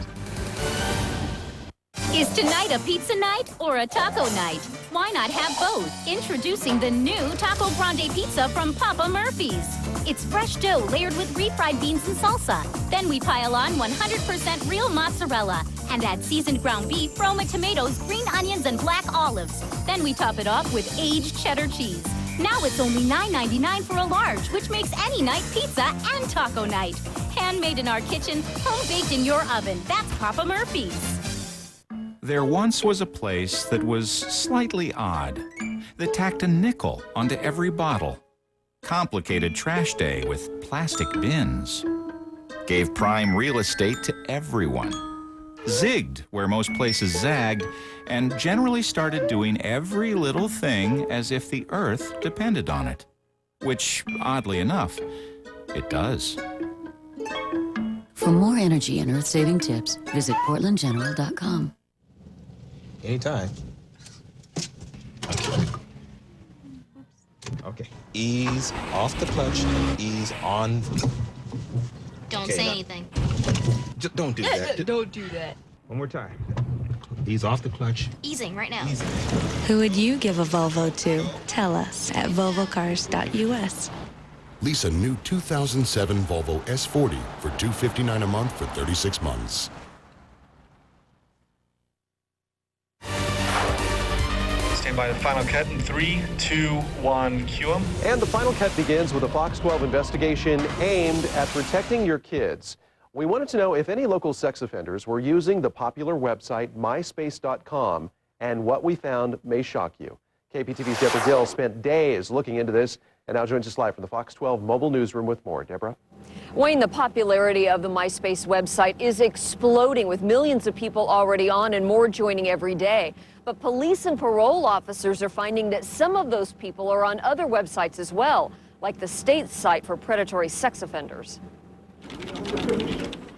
Speaker 11: Is tonight a pizza night or a taco night? Why not have both? Introducing the new Taco Grande Pizza from Papa Murphy's. It's fresh dough layered with refried beans and salsa. Then we pile on 100% real mozzarella and add seasoned ground beef, Roma tomatoes, green onions, and black olives. Then we top it off with aged cheddar cheese. Now it's only $9.99 for a large, which makes any night pizza and taco night. Handmade in our kitchen, home baked in your oven. That's Papa Murphy's.
Speaker 12: There once was a place that was slightly odd, that tacked a nickel onto every bottle, complicated trash day with plastic bins, gave prime real estate to everyone, zigged where most places zagged, and generally started doing every little thing as if the earth depended on it, which, oddly enough, it does.
Speaker 13: For more energy and earth-saving tips, visit portlandgeneral.com.
Speaker 14: Anytime. Okay. Ease off the clutch and ease on.
Speaker 11: Don't say anything.
Speaker 14: Just don't do that.
Speaker 11: Don't do that.
Speaker 14: One more time. Ease off the clutch.
Speaker 11: Easing right now.
Speaker 14: Easing.
Speaker 25: Who would you give a Volvo to? Tell us at volvocars.us.
Speaker 16: Lease a new 2007 Volvo S40 for $259 a month for 36 months.
Speaker 20: Stand by the final cut in 3, 2, 1, cue 'em.
Speaker 8: And the final cut begins with a Fox 12 investigation aimed at protecting your kids. We wanted to know if any local sex offenders were using the popular website myspace.com, and what we found may shock you. KPTV's Deborah Gill spent days looking into this and now joins us live from the Fox 12 mobile newsroom with more. Deborah?
Speaker 24: Wayne, the popularity of the MySpace website is exploding, with millions of people already on and more joining every day. But police and parole officers are finding that some of those people are on other websites as well, like the state's site for predatory sex offenders.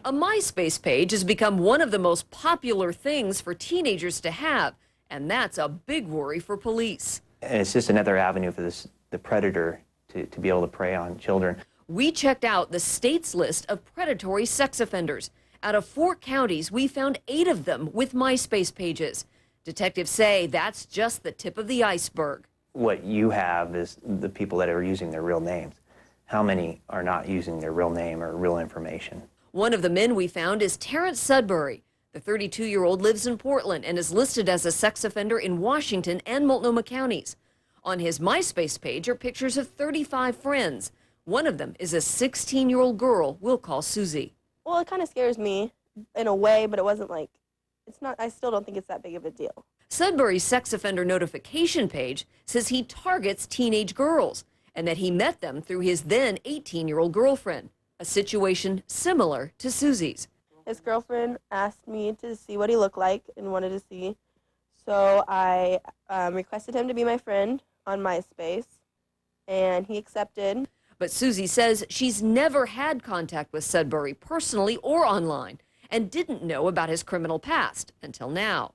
Speaker 24: A MySpace page has become one of the most popular things for teenagers to have, and that's a big worry for police.
Speaker 28: And it's just another avenue for the predator to be able to prey on children.
Speaker 24: We checked out the state's list of predatory sex offenders. Out of 4 counties, we found 8 of them with MySpace pages. Detectives say that's just the tip of the iceberg.
Speaker 28: What you have is the people that are using their real names. How many are not using their real name or real information?
Speaker 24: One of the men we found is Terrence Sudbury. The 32-year-old lives in Portland and is listed as a sex offender in Washington and Multnomah counties. On his MySpace page are pictures of 35 friends. One of them is a 16-year-old girl we'll call Susie.
Speaker 29: Well, it kind of scares me in a way, but it wasn't like, I still don't think it's that big of a deal.
Speaker 24: Sudbury's sex offender notification page says he targets teenage girls and that he met them through his then 18-year-old girlfriend, a situation similar to Susie's.
Speaker 29: His girlfriend asked me to see what he looked like and wanted to see, so I requested him to be my friend on MySpace, and he accepted.
Speaker 24: But Susie says she's never had contact with Sudbury personally or online and didn't know about his criminal past until now.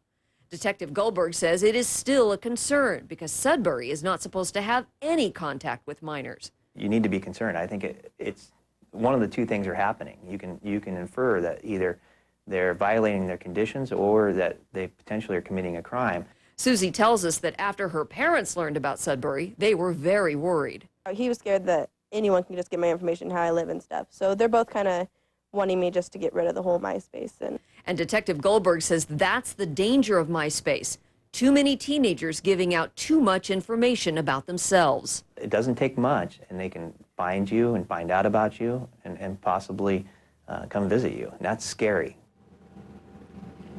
Speaker 24: Detective Goldberg says it is still a concern because Sudbury is not supposed to have any contact with minors.
Speaker 28: You need to be concerned. I think it's one of the two things are happening. You can infer that either they're violating their conditions or that they potentially are committing a crime.
Speaker 24: Susie tells us that after her parents learned about Sudbury, they were very worried.
Speaker 29: He was scared that anyone can just get my information, how I live and stuff. So they're both kind of wanting me just to get rid of the whole MySpace.
Speaker 24: And Detective Goldberg says that's the danger of MySpace. Too many teenagers giving out too much information about themselves.
Speaker 28: It doesn't take much, and they can find you and find out about you and possibly come visit you. And that's scary.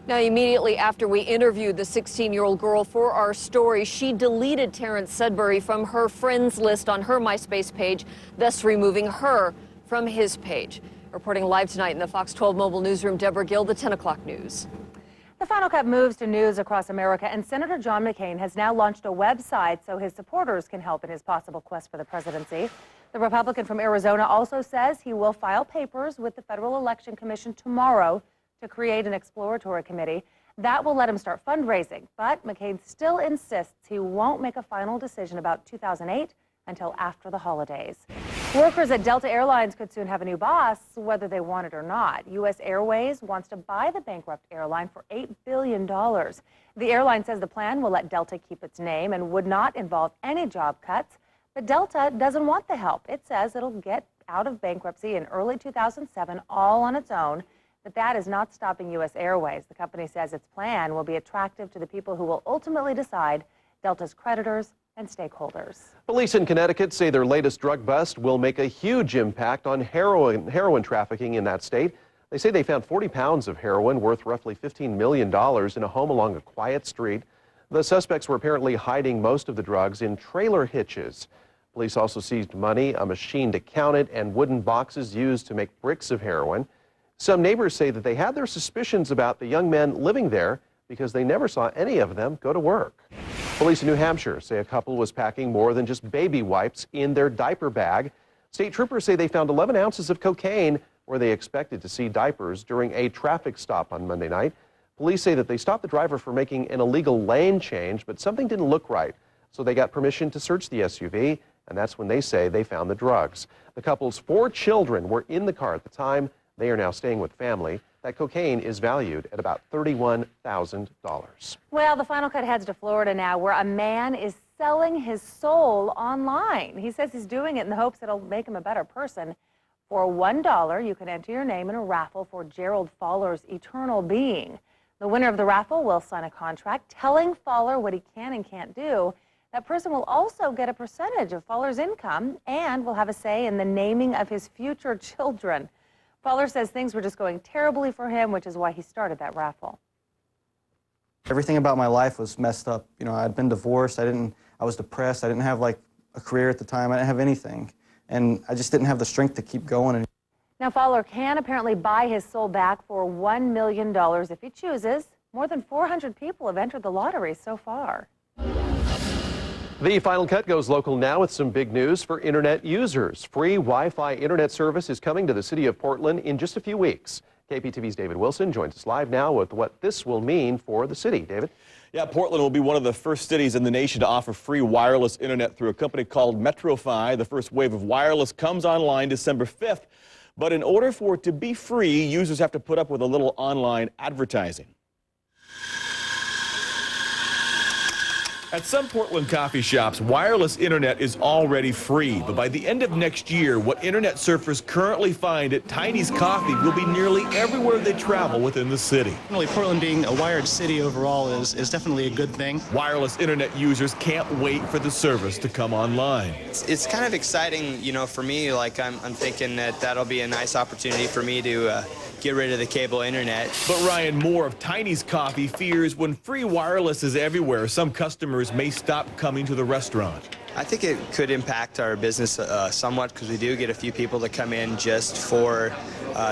Speaker 24: Now, immediately after we interviewed the 16-year-old girl for our story, she deleted Terrence Sudbury from her friends list on her MySpace page, thus removing her from his page. Reporting live tonight in the Fox 12 mobile newsroom, Deborah Gill, the 10 o'clock news.
Speaker 5: The Final Cut moves to news across America, and Senator John McCain has now launched a website so his supporters can help in his possible quest for the presidency. The Republican from Arizona also says he will file papers with the Federal Election Commission tomorrow to create an exploratory committee. That will let him start fundraising, but McCain still insists he won't make a final decision about 2008 until after the holidays. Workers at Delta Airlines could soon have a new boss, whether they want it or not. U.S. Airways wants to buy the bankrupt airline for $8 billion. The airline says the plan will let Delta keep its name and would not involve any job cuts. But Delta doesn't want the help. It says it'll get out of bankruptcy in early 2007 all on its own. But that is not stopping U.S. Airways. The company says its plan will be attractive to the people who will ultimately decide, Delta's creditors and stakeholders.
Speaker 8: Police in Connecticut say their latest drug bust will make a huge impact on heroin trafficking in that state. They say they found 40 pounds of heroin worth roughly $15 million in a home along a quiet street. The suspects were apparently hiding most of the drugs in trailer hitches. Police also seized money, a machine to count it, and wooden boxes used to make bricks of heroin. Some neighbors say that they had their suspicions about the young men living there because they never saw any of them go to work. Police in New Hampshire say a couple was packing more than just baby wipes in their diaper bag. State troopers say they found 11 ounces of cocaine where they expected to see diapers during a traffic stop on Monday night. Police say that they stopped the driver for making an illegal lane change, but something didn't look right. So they got permission to search the SUV, and that's when they say they found the drugs. The couple's 4 children were in the car at the time. They are now staying with family. That cocaine is valued at about $31,000.
Speaker 5: Well, the final cut heads to Florida now, where a man is selling his soul online. He says he's doing it in the hopes it'll make him a better person. For $1, you can enter your name in a raffle for Gerald Fowler's eternal being. The winner of the raffle will sign a contract telling Fowler what he can and can't do. That person will also get a percentage of Fowler's income and will have a say in the naming of his future children. Fowler says things were just going terribly for him, which is why he started that raffle.
Speaker 2: Everything about my life was messed up. You know, I'd been divorced. I was depressed. I didn't have like a career at the time. I didn't have anything. And I just didn't have the strength to keep going.
Speaker 5: Now, Fowler can apparently buy his soul back for $1 million if he chooses. More than 400 people have entered the lottery so far.
Speaker 8: The Final Cut goes local now with some big news for internet users. Free Wi-Fi internet service is coming to the city of Portland in just a few weeks. KPTV's David Wilson joins us live now with what this will mean for the city. David?
Speaker 15: Yeah, Portland will be one of the first cities in the nation to offer free wireless internet through a company called MetroFi. The first wave of wireless comes online December 5th. But in order for it to be free, users have to put up with a little online advertising. At some Portland coffee shops, wireless internet is already free, but by the end of next year, what internet surfers currently find at Tiny's Coffee will be nearly everywhere they travel within the city.
Speaker 17: Really, Portland being a wired city overall is definitely a good thing.
Speaker 15: Wireless internet users can't wait for the service to come online.
Speaker 18: It's kind of exciting, you know, for me. Like I'm thinking that that'll be a nice opportunity for me to get rid of the cable internet.
Speaker 15: But Ryan Moore of Tiny's Coffee fears when free wireless is everywhere, some customers may stop coming to the restaurant.
Speaker 18: I think it could impact our business somewhat because we do get a few people that come in just for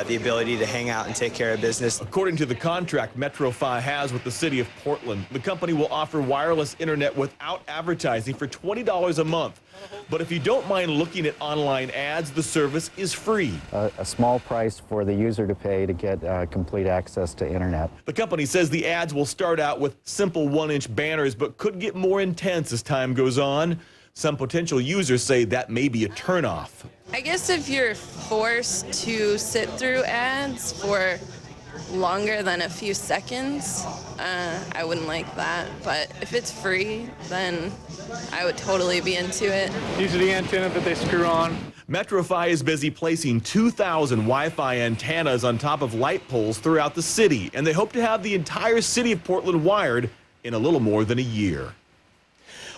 Speaker 18: the ability to hang out and take care of business.
Speaker 15: According to the contract MetroFi has with the city of Portland, the company will offer wireless internet without advertising for $20 a month. But if you don't mind looking at online ads, the service is free.
Speaker 19: A small price for the user to pay to get complete access to internet.
Speaker 15: The company says the ads will start out with simple 1-inch banners, but could get more intense as time goes on. Some potential users say that may be a turnoff.
Speaker 22: I guess if you're forced to sit through ads for longer than a few seconds, I wouldn't like that. But if it's free, then I would totally be into it.
Speaker 20: These are the antenna that they screw on.
Speaker 15: MetroFi is busy placing 2,000 Wi-Fi antennas on top of light poles throughout the city, and they hope to have the entire city of Portland wired in a little more than a year.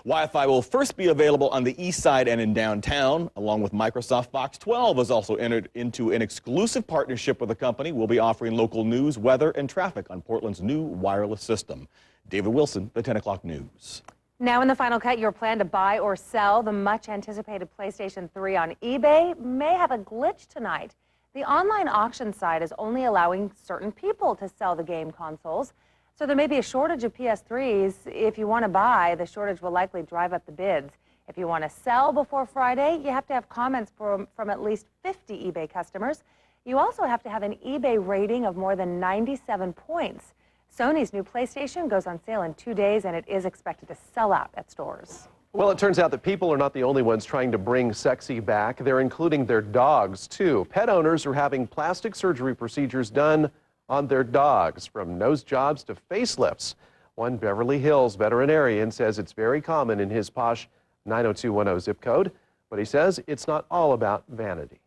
Speaker 15: Wi-Fi will first be available on the east side and in downtown, along with Microsoft. Fox 12 has also entered into an exclusive partnership with the company. We'll be offering local news, weather, and traffic on Portland's new wireless system. David Wilson, the 10 o'clock news.
Speaker 5: Now in the Final Cut, your plan to buy or sell the much-anticipated PlayStation 3 on eBay may have a glitch tonight. The online auction site is only allowing certain people to sell the game consoles. So there may be a shortage of PS3s. If you want to buy, the shortage will likely drive up the bids. If you want to sell before Friday, you have to have comments from at least 50 eBay customers. You also have to have an eBay rating of more than 97 points. Sony's new PlayStation goes on sale in 2 days, and it is expected to sell out at stores.
Speaker 8: Well, it turns out that people are not the only ones trying to bring sexy back. They're including their dogs, too. Pet owners are having plastic surgery procedures done on their dogs, from nose jobs to facelifts. One Beverly Hills veterinarian says it's very common in his posh 90210 zip code, but he says it's not all about vanity.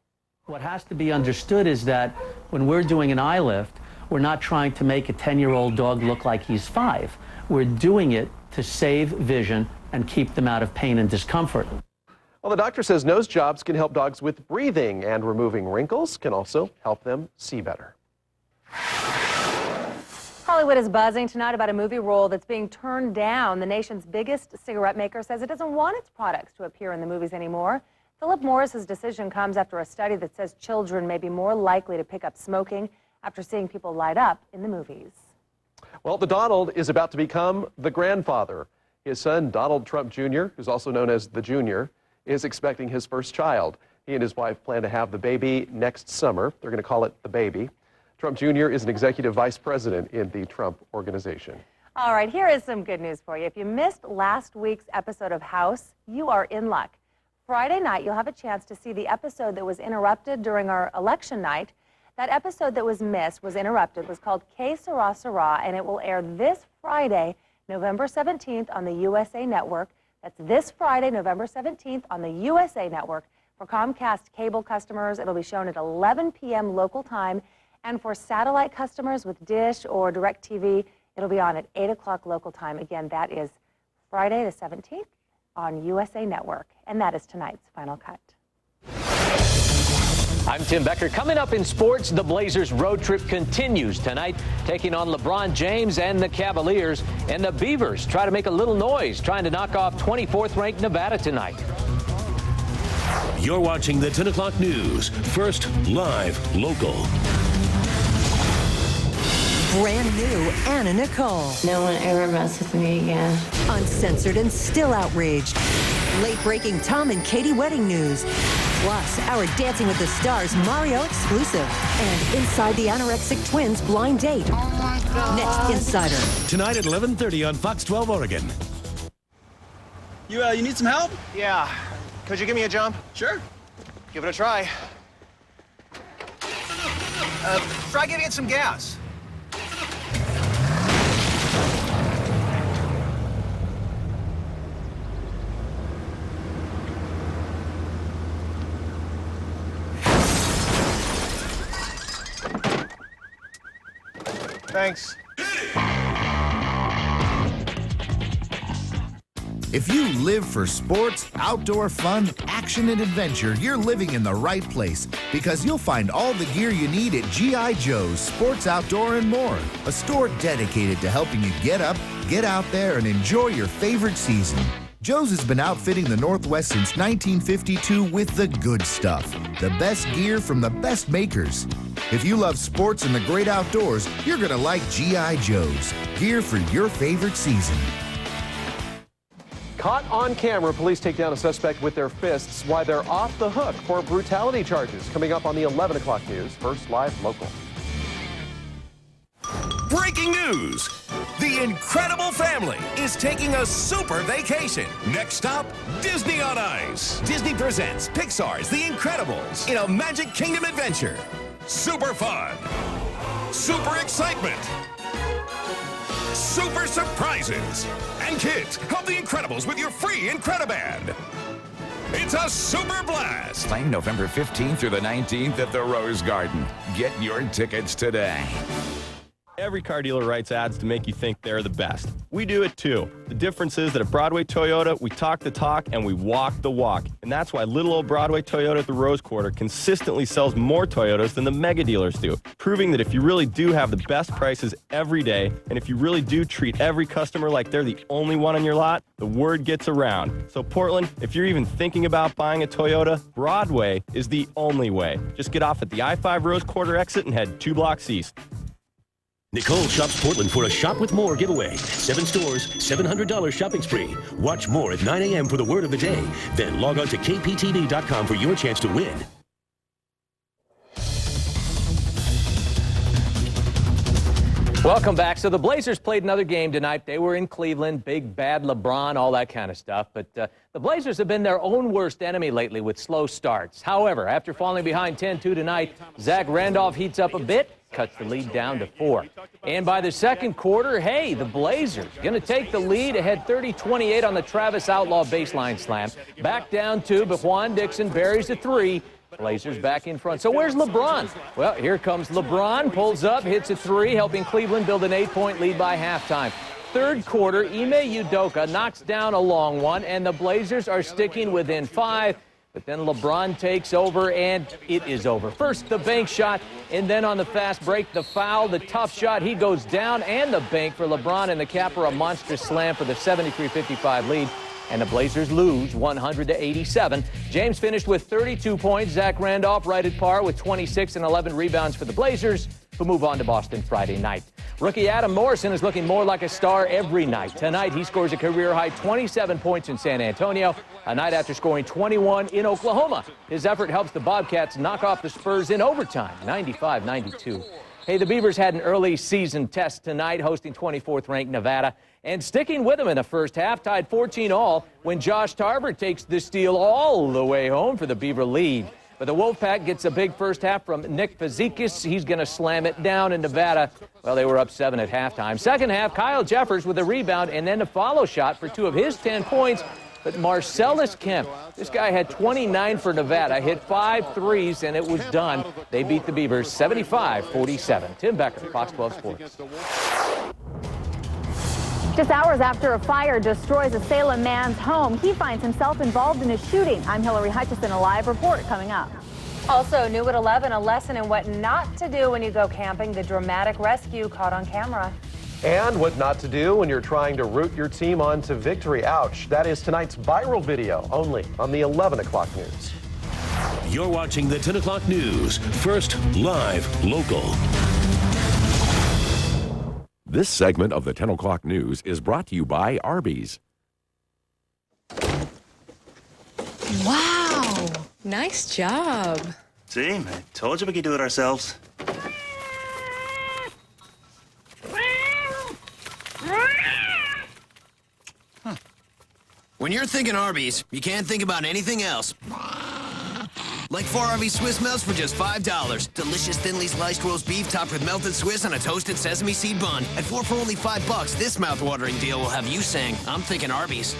Speaker 1: What has to be understood is that when we're doing an eye lift, we're not trying to make a 10-year-old dog look like he's 5. We're doing it to save vision and keep them out of pain and discomfort.
Speaker 8: Well, the doctor says nose jobs can help dogs with breathing, and removing wrinkles can also help them see better.
Speaker 5: Hollywood is buzzing tonight about a movie role that's being turned down. The nation's biggest cigarette maker says it doesn't want its products to appear in the movies anymore. Philip Morris's decision comes after a study that says children may be more likely to pick up smoking after seeing people light up in the movies.
Speaker 8: Well, the Donald is about to become the grandfather. His son, Donald Trump Jr., who's also known as the Junior, is expecting his first child. He and his wife plan to have the baby next summer. They're going to call it the baby. Trump Jr. is an executive vice president in the Trump Organization.
Speaker 5: All right, here is some good news for you. If you missed last week's episode of House, you are in luck. Friday night, you'll have a chance to see the episode that was interrupted during our election night. That episode that was missed, was interrupted, was called Que Sera Sera, and it will air this Friday, November 17th on the USA Network. That's this Friday, November 17th on the USA Network. For Comcast cable customers, it'll be shown at 11 p.m. local time. And for satellite customers with Dish or DirecTV, it'll be on at 8 o'clock local time. Again, that is Friday the 17th on USA Network. And that is tonight's Final Cut.
Speaker 3: I'm Tim Becker. Coming up in sports, the Blazers road trip continues tonight, taking on LeBron James and the Cavaliers. And the Beavers try to make a little noise, trying to knock off 24th-ranked Nevada tonight.
Speaker 21: You're watching the 10 o'clock news. First, live, local.
Speaker 4: Brand new Anna Nicole.
Speaker 6: No one ever mess with me again.
Speaker 4: Uncensored and still outraged. Late-breaking Tom and Katie wedding news. Plus, our Dancing with the Stars Mario exclusive. And inside the anorexic twins' blind date.
Speaker 6: Oh my God.
Speaker 4: Next Insider.
Speaker 21: Tonight at 11:30 on Fox 12 Oregon.
Speaker 7: You need some help?
Speaker 10: Yeah. Could you give me a jump?
Speaker 7: Sure.
Speaker 10: Give it a try. Try giving it some gas. Thanks.
Speaker 23: If you live for sports, outdoor fun, action, and adventure, you're living in the right place, because you'll find all the gear you need at G.I. Joe's Sports, Outdoor, and More, a store dedicated to helping you get up, get out there, and enjoy your favorite season. Joe's has been outfitting the Northwest since 1952 with the good stuff, the best gear from the best makers. If you love sports and the great outdoors, you're going to like G.I. Joe's, gear for your favorite season.
Speaker 8: Caught on camera, police take down a suspect with their fists. Why they're off the hook for brutality charges. Coming up on the 11 o'clock news. First, live, local.
Speaker 21: Breaking news! The Incredible Family is taking a super vacation. Next stop, Disney on Ice. Disney presents Pixar's The Incredibles in a Magic Kingdom adventure. Super fun. Super excitement. Super surprises. And kids, help The Incredibles with your free Incrediband. It's a super blast.
Speaker 26: Playing November 15th through the 19th at the Rose Garden. Get your tickets today.
Speaker 27: Every car dealer writes ads to make you think they're the best. We do it too. The difference is that at Broadway Toyota, we talk the talk and we walk the walk. And that's why little old Broadway Toyota at the Rose Quarter consistently sells more Toyotas than the mega dealers do, proving that if you really do have the best prices every day, and if you really do treat every customer like they're the only one on your lot, the word gets around. So Portland, if you're even thinking about buying a Toyota, Broadway is the only way. Just get off at the I-5 Rose Quarter exit and head 2 blocks east.
Speaker 21: Nicole shops Portland for a Shop with More giveaway. 7 stores, $700 shopping spree. Watch more at 9 a.m. for the word of the day. Then log on to KPTV.com for your chance to win.
Speaker 3: Welcome back. So the Blazers played another game tonight. They were in Cleveland, big, bad LeBron, all that kind of stuff. But the Blazers have been their own worst enemy lately with slow starts. However, after falling behind 10-2 tonight, Zach Randolph heats up a bit, cuts the lead down to 4. And by the second quarter, hey, the Blazers going to take the lead ahead 30-28 on the Travis Outlaw baseline slam. Back down 2, but Juan Dixon buries the 3. Blazers back in front. So where's LeBron? Well, here comes LeBron, pulls up, hits a 3, helping Cleveland build an 8-point lead by halftime. Third quarter, Ime Udoka knocks down a long one, and the Blazers are sticking within 5. But then LeBron takes over, and it is over. First, the bank shot, and then on the fast break, the foul, the tough shot. He goes down, and the bank for LeBron, and the capper a monstrous slam for the 73-55 lead. And the Blazers lose 100-87. James finished with 32 points. Zach Randolph right at par with 26 and 11 rebounds for the Blazers, who move on to Boston Friday night. Rookie Adam Morrison is looking more like a star every night. Tonight, he scores a career-high 27 points in San Antonio, a night after scoring 21 in Oklahoma. His effort helps the Bobcats knock off the Spurs in overtime, 95-92. Hey, the Beavers had an early season test tonight, hosting 24th-ranked Nevada. And sticking with them in the first half, tied 14-all when Josh Tarver takes the steal all the way home for the Beaver lead. But the Wolfpack gets a big first half from Nick Fazekas. He's going to slam it down in Nevada. Well, they were up 7 at halftime. Second half, Kyle Jeffers with a rebound and then a follow shot for 2 of his 10 points. But Marcellus Kemp, this guy had 29 for Nevada, hit 5 threes, and it was done. They beat the Beavers 75-47. Tim Becker, Fox 12 Sports.
Speaker 9: Just hours after a fire destroys a Salem man's home, he finds himself involved in a shooting. I'm Hillary Hutchison, a live report coming up.
Speaker 5: Also new at 11, a lesson in what not to do when you go camping, the dramatic rescue caught on camera.
Speaker 8: And what not to do when you're trying to root your team on to victory. Ouch. That is tonight's viral video, only on the 11 o'clock news.
Speaker 21: You're watching the 10 o'clock news. First, live, local.
Speaker 11: This segment of the 10 o'clock news is brought to you by Arby's.
Speaker 12: Wow, nice job.
Speaker 13: See, I told you we could do it ourselves.
Speaker 14: When you're thinking Arby's, you can't think about anything else. Like 4 Arby's Swiss melts for just $5. Delicious thinly sliced roast beef topped with melted Swiss on a toasted sesame seed bun. At 4 for only $5, this mouth-watering deal will have you saying, I'm thinking Arby's.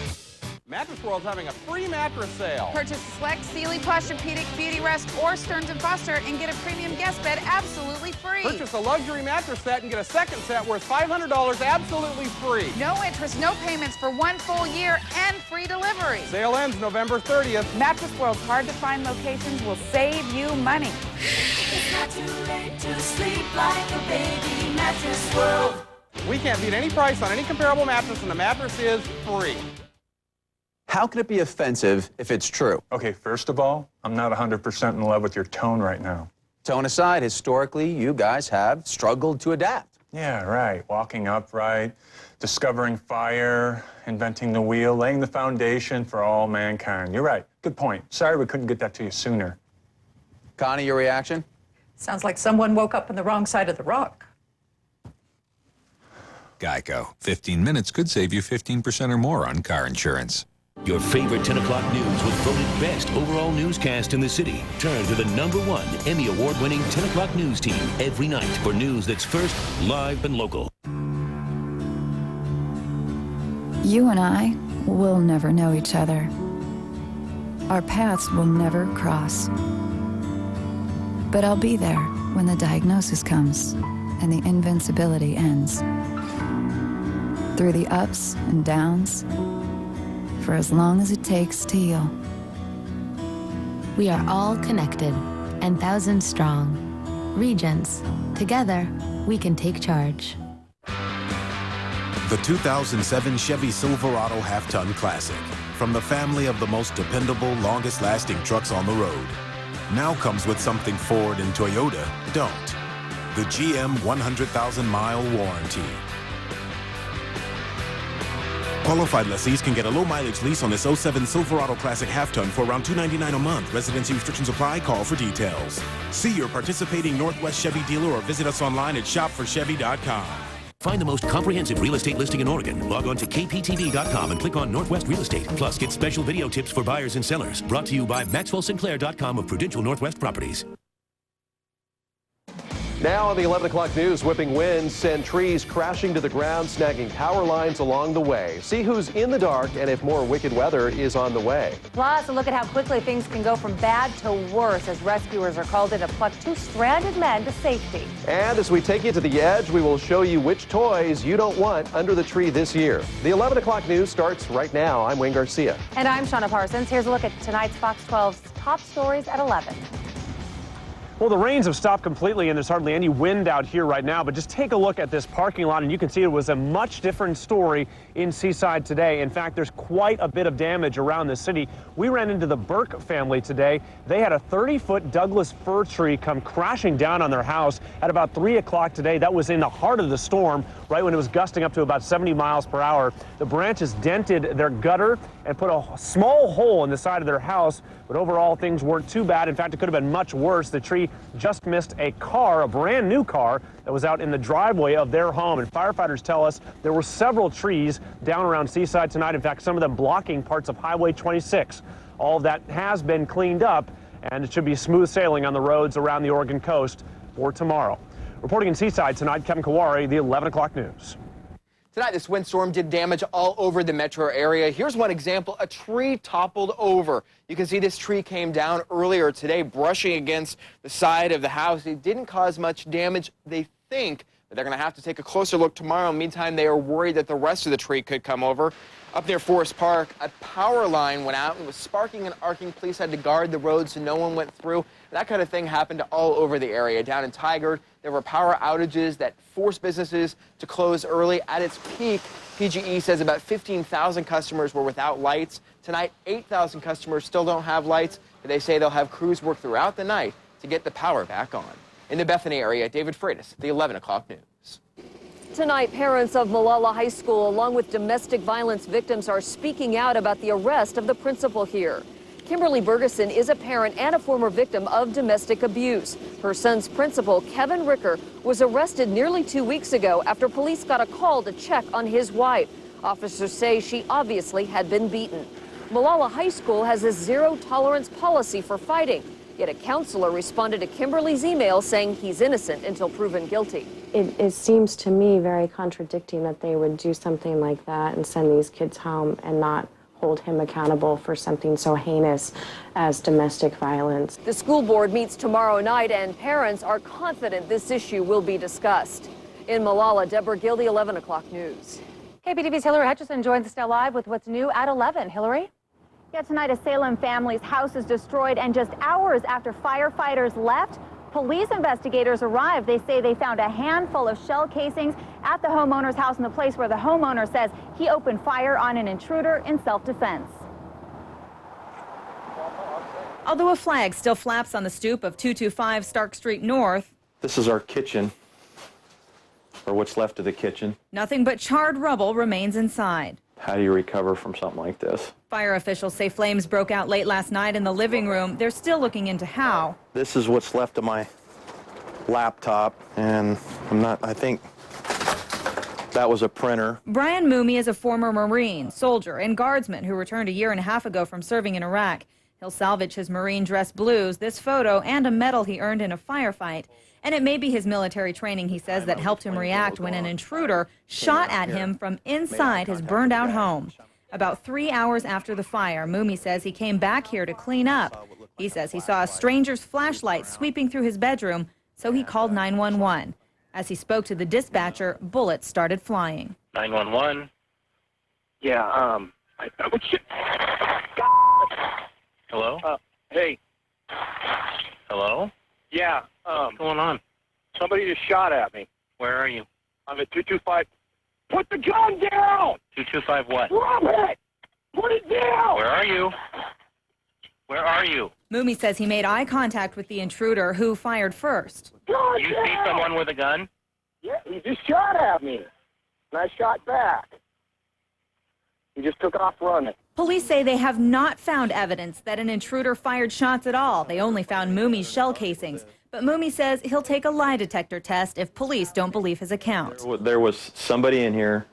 Speaker 16: Mattress World's having a free mattress sale.
Speaker 25: Purchase select Sealy Plush, Tempur, Beauty Rest, or Stearns & Foster and get a premium guest bed absolutely free.
Speaker 16: Purchase a luxury mattress set and get a second set worth $500 absolutely free.
Speaker 25: No interest, no payments for 1 full year and free delivery.
Speaker 16: Sale ends November 30th.
Speaker 25: Mattress World's hard-to-find locations will save you money.
Speaker 28: It's not too late to sleep like a baby. Mattress World.
Speaker 16: We can't beat any price on any comparable mattress, and the mattress is free.
Speaker 29: How can it be offensive if it's true?
Speaker 30: Okay, first of all, I'm not 100% in love with your tone right now.
Speaker 29: Tone aside, historically, you guys have struggled to adapt.
Speaker 30: Yeah, right. Walking upright, discovering fire, inventing the wheel, laying the foundation for all mankind. You're right. Good point. Sorry we couldn't get that to you sooner.
Speaker 29: Connie, your reaction?
Speaker 31: Sounds like someone woke up on the wrong side of the rock.
Speaker 32: Geico. 15 minutes could save you 15% or more on car insurance.
Speaker 21: Your favorite 10 o'clock news was voted best overall newscast in the city. Turn to the #1 Emmy Award-winning 10 o'clock news team every night for news that's first, live, and local.
Speaker 33: You and I will never know each other. Our paths will never cross. But I'll be there when the diagnosis comes and the invincibility ends. Through the ups and downs, for as long as it takes to heal.
Speaker 34: We are all connected and thousands strong. Regents, together, we can take charge.
Speaker 35: The 2007 Chevy Silverado Half-Ton Classic. From the family of the most dependable, longest-lasting trucks on the road. Now comes with something Ford and Toyota don't. The GM 100,000-mile warranty. Qualified lessees can get a low-mileage lease on this 07 Silverado Classic Half-Ton for around $299 a month. Residency restrictions apply. Call for details. See your participating Northwest Chevy dealer or visit us online at shopforchevy.com.
Speaker 21: Find the most comprehensive real estate listing in Oregon. Log on to kptv.com and click on Northwest Real Estate. Plus, get special video tips for buyers and sellers. Brought to you by MaxwellSinclair.com of Prudential Northwest Properties.
Speaker 8: Now on the 11 o'clock news, whipping winds send trees crashing to the ground, snagging power lines along the way. See who's in the dark and if more wicked weather is on the way.
Speaker 5: Plus, a look at how quickly things can go from bad to worse as rescuers are called in to pluck 2 stranded men to safety.
Speaker 8: And as we take you to the edge, we will show you which toys you don't want under the tree this year. The 11 o'clock news starts right now. I'm Wayne Garcia.
Speaker 5: And I'm Shauna Parsons. Here's a look at tonight's Fox 12's top stories at 11.
Speaker 16: Well, the rains have stopped completely and there's hardly any wind out here right now, but just take a look at this parking lot and you can see it was a much different story in Seaside today. In fact, there's quite a bit of damage around the city. We ran into the Burke family today. They had a 30-foot Douglas fir tree come crashing down on their house at about 3 o'clock today. That was in the heart of the storm, right when it was gusting up to about 70 miles per hour. The branches dented their gutter and put a small hole in the side of their house, but overall things weren't too bad. In fact, it could have been much worse. The tree just missed a car, a brand new car, that was out in the driveway of their home. And firefighters tell us there were several trees down around Seaside tonight. In fact, some of them blocking parts of Highway 26. All of that has been cleaned up, and it should be smooth sailing on the roads around the Oregon coast for tomorrow. Reporting in Seaside tonight, Kevin Kawari, the 11 o'clock news.
Speaker 1: Tonight, this windstorm did damage all over the metro area. Here's one example. A tree toppled over. You can see this tree came down earlier today, brushing against the side of the house. It didn't cause much damage, they think, but they're going to have to take a closer look tomorrow. Meantime, they are worried that the rest of the tree could come over. Up near Forest Park, a power line went out and was sparking and arcing. Police had to guard the road so no one went through. That kind of thing happened all over the area. Down in Tigard, there were power outages that forced businesses to close early. At its peak, PGE says about 15,000 customers were without lights. Tonight, 8,000 customers still don't have lights, but they say they'll have crews work throughout the night to get the power back on. In the Bethany area, David Freitas, the 11 o'clock news.
Speaker 2: Tonight, parents of Malala High School, along with domestic violence victims, are speaking out about the arrest of the principal here. Kimberly Bergeson is a parent and a former victim of domestic abuse. Her son's principal, Kevin Ricker, was arrested nearly 2 weeks ago after police got a call to check on his wife. Officers say she obviously had been beaten. Malala High School has a zero-tolerance policy for fighting. Yet a counselor responded to Kimberly's email saying he's innocent until proven guilty.
Speaker 4: It seems to me very contradicting that they would do something like that and send these kids home and not hold him accountable for something so heinous as domestic violence.
Speaker 2: The school board meets tomorrow night, and parents are confident this issue will be discussed. In Malala, Deborah Gill, the 11 o'clock news.
Speaker 5: KPTV's Hillary Hutchison joins us now live with what's new at 11. Hillary?
Speaker 9: Yeah, tonight a Salem family's house is destroyed, and just hours after firefighters left, police investigators arrived. They say they found a handful of shell casings at the homeowner's house in the place where the homeowner says he opened fire on an intruder in self-defense.
Speaker 6: Although a flag still flaps on the stoop of 225 Stark Street North,
Speaker 27: This is our kitchen, or what's left of the kitchen.
Speaker 6: nothing but charred rubble remains inside.
Speaker 27: How do you recover from something like this?
Speaker 6: Fire officials say flames broke out late last night in the living room. They're still looking into how.
Speaker 27: This is what's left of my laptop, and I think that was a printer.
Speaker 6: Brian Moomey is a former Marine, soldier, and guardsman who returned a year and a half ago from serving in Iraq. He'll salvage his Marine dress blues, this photo, and a medal he earned in a firefight. And it may be his military training, he says, that helped him react when an intruder shot at him from inside his burned-out home. About 3 hours after the fire, Moomey says he came back here to clean up. He says he saw a stranger's flashlight sweeping through his bedroom, so he called 911. As he spoke to the dispatcher, bullets started flying.
Speaker 7: 911. Yeah, Hello?
Speaker 10: Hey.
Speaker 7: Hello?
Speaker 10: Yeah,
Speaker 7: What's going on?
Speaker 10: somebody just shot at me.
Speaker 7: Where are you?
Speaker 10: I'm at 225. Put the gun down!
Speaker 7: 225 what?
Speaker 10: Drop it! Put it down!
Speaker 7: Where are you? Where are you?
Speaker 6: Moomey says he made eye contact with the intruder, who fired first.
Speaker 10: Gun
Speaker 7: You
Speaker 10: down!
Speaker 7: see someone with a gun?
Speaker 10: Yeah, he just shot at me. And I shot back. He just took off running.
Speaker 6: Police say they have not found evidence that an intruder fired shots at all. They only found Moomey's shell casings. But Mumi says he'll take a lie detector test if police don't believe his account.
Speaker 27: There was somebody in here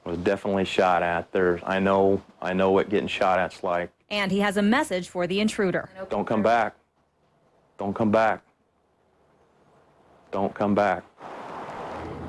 Speaker 27: was definitely shot at. I know what getting shot at's like.
Speaker 6: And he has a message for the intruder.
Speaker 27: Don't come back. Don't come back. Don't come back.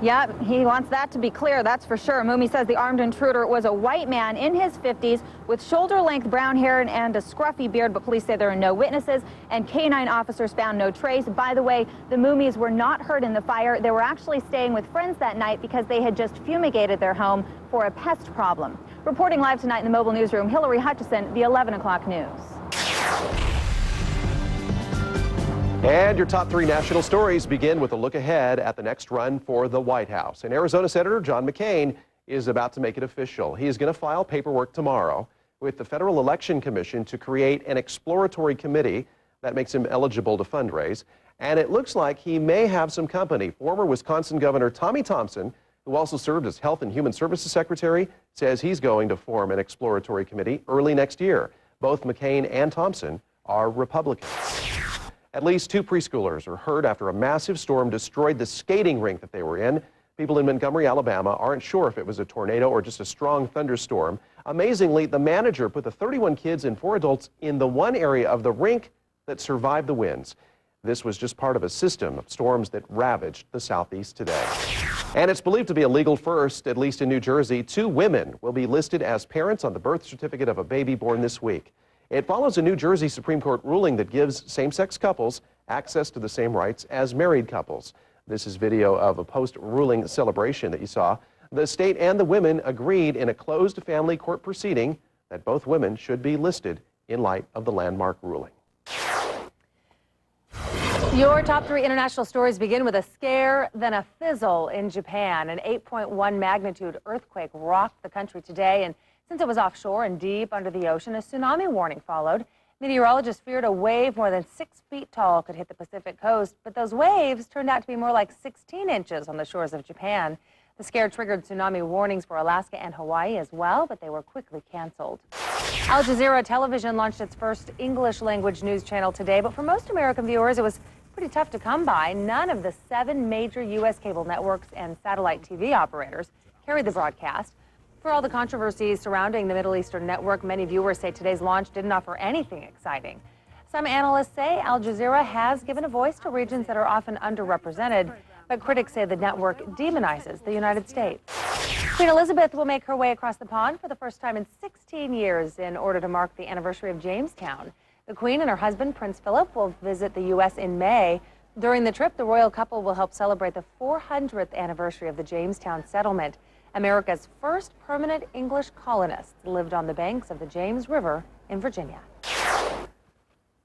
Speaker 9: Yep, he wants that to be clear, that's for sure. Mumi says the armed intruder was a white man in his 50s with shoulder-length brown hair and a scruffy beard, but police say there are no witnesses, and K9 officers found no trace. By the way, the Mumis were not hurt in the fire. They were actually staying with friends that night because they had just fumigated their home for a pest problem. Reporting live tonight in the mobile newsroom, Hillary Hutchison, the 11 o'clock news.
Speaker 8: And your top 3 national stories begin with a look ahead at the next run for the White House. And Arizona Senator John McCain is about to make it official. He is going to file paperwork tomorrow with the Federal Election Commission to create an exploratory committee that makes him eligible to fundraise. And it looks like he may have some company. Former Wisconsin Governor Tommy Thompson, who also served as Health and Human Services Secretary, says he's going to form an exploratory committee early next year. Both McCain and Thompson are Republicans. At least 2 preschoolers are hurt after a massive storm destroyed the skating rink that they were in. People in Montgomery, Alabama aren't sure if it was a tornado or just a strong thunderstorm. Amazingly, the manager put the 31 kids and 4 adults in the one area of the rink that survived the winds. This was just part of a system of storms that ravaged the southeast today. And it's believed to be a legal first, at least in New Jersey. 2 women will be listed as parents on the birth certificate of a baby born this week. It follows a New Jersey Supreme Court ruling that gives same-sex couples access to the same rights as married couples. This is video of a post-ruling celebration that you saw. The state and the women agreed in a closed family court proceeding that both women should be listed in light of the landmark ruling.
Speaker 2: Your top 3 international stories begin with a scare, then a fizzle in Japan. An 8.1 magnitude earthquake rocked the country today, and since it was offshore and deep under the ocean, a tsunami warning followed. Meteorologists feared a wave more than 6 feet tall could hit the Pacific coast, but those waves turned out to be more like 16 inches on the shores of Japan. The scare triggered tsunami warnings for Alaska and Hawaii as well, but they were quickly canceled. Al Jazeera Television launched its first English language news channel today, but for most American viewers, it was pretty tough to come by. None of the 7 major U.S. cable networks and satellite TV operators carried the broadcast. For all the controversies surrounding the Middle Eastern network, many viewers say today's launch didn't offer anything exciting. Some analysts say Al Jazeera has given a voice to regions that are often underrepresented, but critics say the network demonizes the United States. Queen Elizabeth will make her way across the pond for the first time in 16 years in order to mark the anniversary of Jamestown. The Queen and her husband, Prince Philip, will visit the U.S. in May. During the trip, the royal couple will help celebrate the 400th anniversary of the Jamestown settlement. America's first permanent English colonists lived on the banks of the James River in Virginia.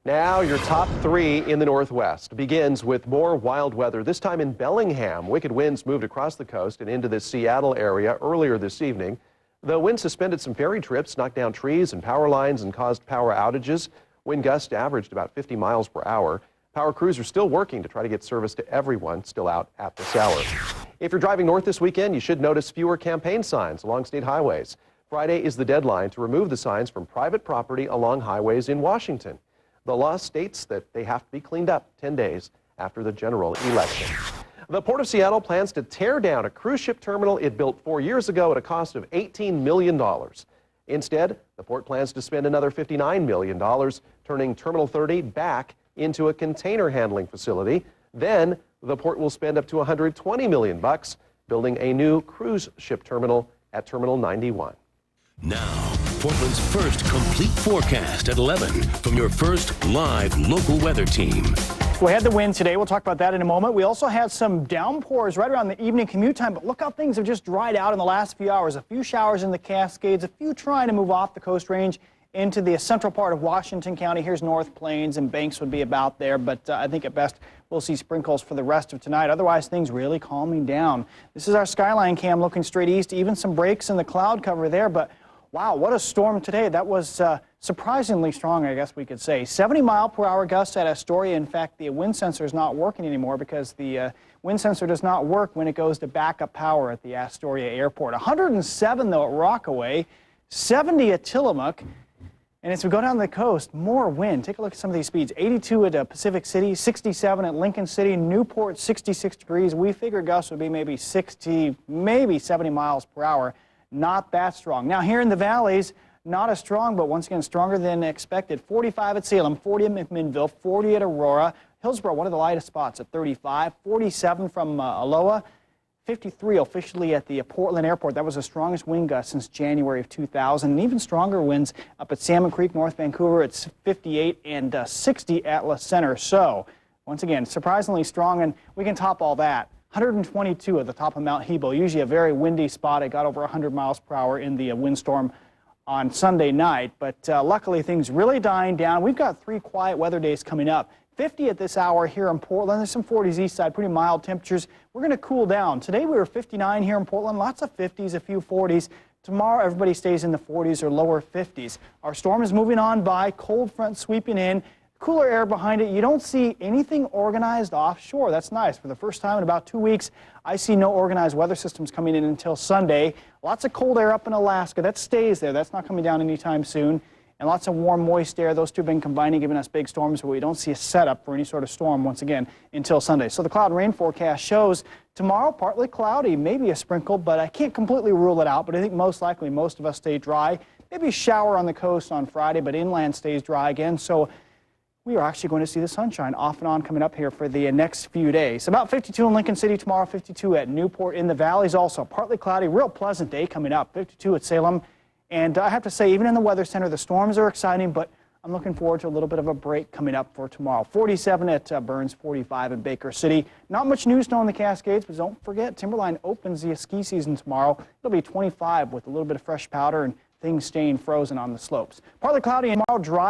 Speaker 8: Now your top 3 in the Northwest begins with more wild weather, this time in Bellingham. Wicked winds moved across the coast and into the Seattle area earlier this evening. The wind suspended some ferry trips, knocked down trees and power lines, and caused power outages. Wind gusts averaged about 50 miles per hour. Power crews are still working to try to get service to everyone still out at this hour. If you're driving north this weekend, you should notice fewer campaign signs along state highways. Friday is the deadline to remove the signs from private property along highways in Washington. The law states that they have to be cleaned up 10 days after the general election. The Port of Seattle plans to tear down a cruise ship terminal it built 4 years ago at a cost of $18 million. Instead, the port plans to spend another $59 million, turning Terminal 30 back into a container handling facility. Then the port will spend up to $120 million building a new cruise ship terminal at Terminal 91.
Speaker 21: Now, Portland's first complete forecast at 11 from your first live local weather team.
Speaker 3: We had the wind today. We'll talk about that in a moment. We also had some downpours right around the evening commute time, but look how things have just dried out in the last few hours. A few showers in the Cascades, a few trying to move off the Coast Range into the central part of Washington County. Here's North Plains, and Banks would be about there, but I think at best we'll see sprinkles for the rest of tonight. Otherwise, things really calming down. This is our skyline cam looking straight east, even some breaks in the cloud cover there, but wow, what a storm today. That was surprisingly strong, I guess we could say. 70-mile-per-hour gusts at Astoria. In fact, the wind sensor is not working anymore because the wind sensor does not work when it goes to backup power at the Astoria Airport. 107, though, at Rockaway, 70 at Tillamook. And as we go down the coast, more wind. Take a look at some of these speeds. 82 at Pacific City, 67 at Lincoln City, Newport 66 degrees. We figure gusts would be maybe 60, maybe 70 miles per hour. Not that strong. Now here in the valleys, not as strong, but once again stronger than expected. 45 at Salem, 40 at McMinnville, 40 at Aurora. Hillsborough, one of the lightest spots at 35, 47 from Aloha. 53 officially at the Portland Airport. That was the strongest wind gust since January of 2000. And even stronger winds up at Salmon Creek, North Vancouver. It's 58 and 60 at La Center. So, once again, surprisingly strong, and we can top all that. 122 at the top of Mount Hebo. Usually a very windy spot. It got over 100 miles per hour in the windstorm on Sunday night. But luckily, things really dying down. We've got 3 quiet weather days coming up. 50 at this hour here in Portland. There's some 40s east side, pretty mild temperatures. We're going to cool down. Today we were 59 here in Portland, lots of 50s, a few 40s. Tomorrow everybody stays in the 40s or lower 50s. Our storm is moving on by, cold front sweeping in, cooler air behind it. You don't see anything organized offshore. That's nice. For the first time in about 2 weeks, I see no organized weather systems coming in until Sunday. Lots of cold air up in Alaska. That stays there. That's not coming down anytime soon. And lots of warm, moist air. Those two have been combining, giving us big storms, but we don't see a setup for any sort of storm once again until Sunday. So the cloud and rain forecast shows tomorrow partly cloudy, maybe a sprinkle, but I can't completely rule it out. But I think most likely most of us stay dry. Maybe a shower on the coast on Friday, but inland stays dry again. So we are actually going to see the sunshine off and on coming up here for the next few days. About 52 in Lincoln City tomorrow, 52 at Newport. In the valleys also partly cloudy, real pleasant day coming up. 52 at Salem. And I have to say, even in the Weather Center, the storms are exciting, but I'm looking forward to a little bit of a break coming up for tomorrow. 47 at Burns, 45 in Baker City. Not much new snow in the Cascades, but don't forget, Timberline opens the ski season tomorrow. It'll be 25 with a little bit of fresh powder and things staying frozen on the slopes. Partly cloudy and tomorrow, dry.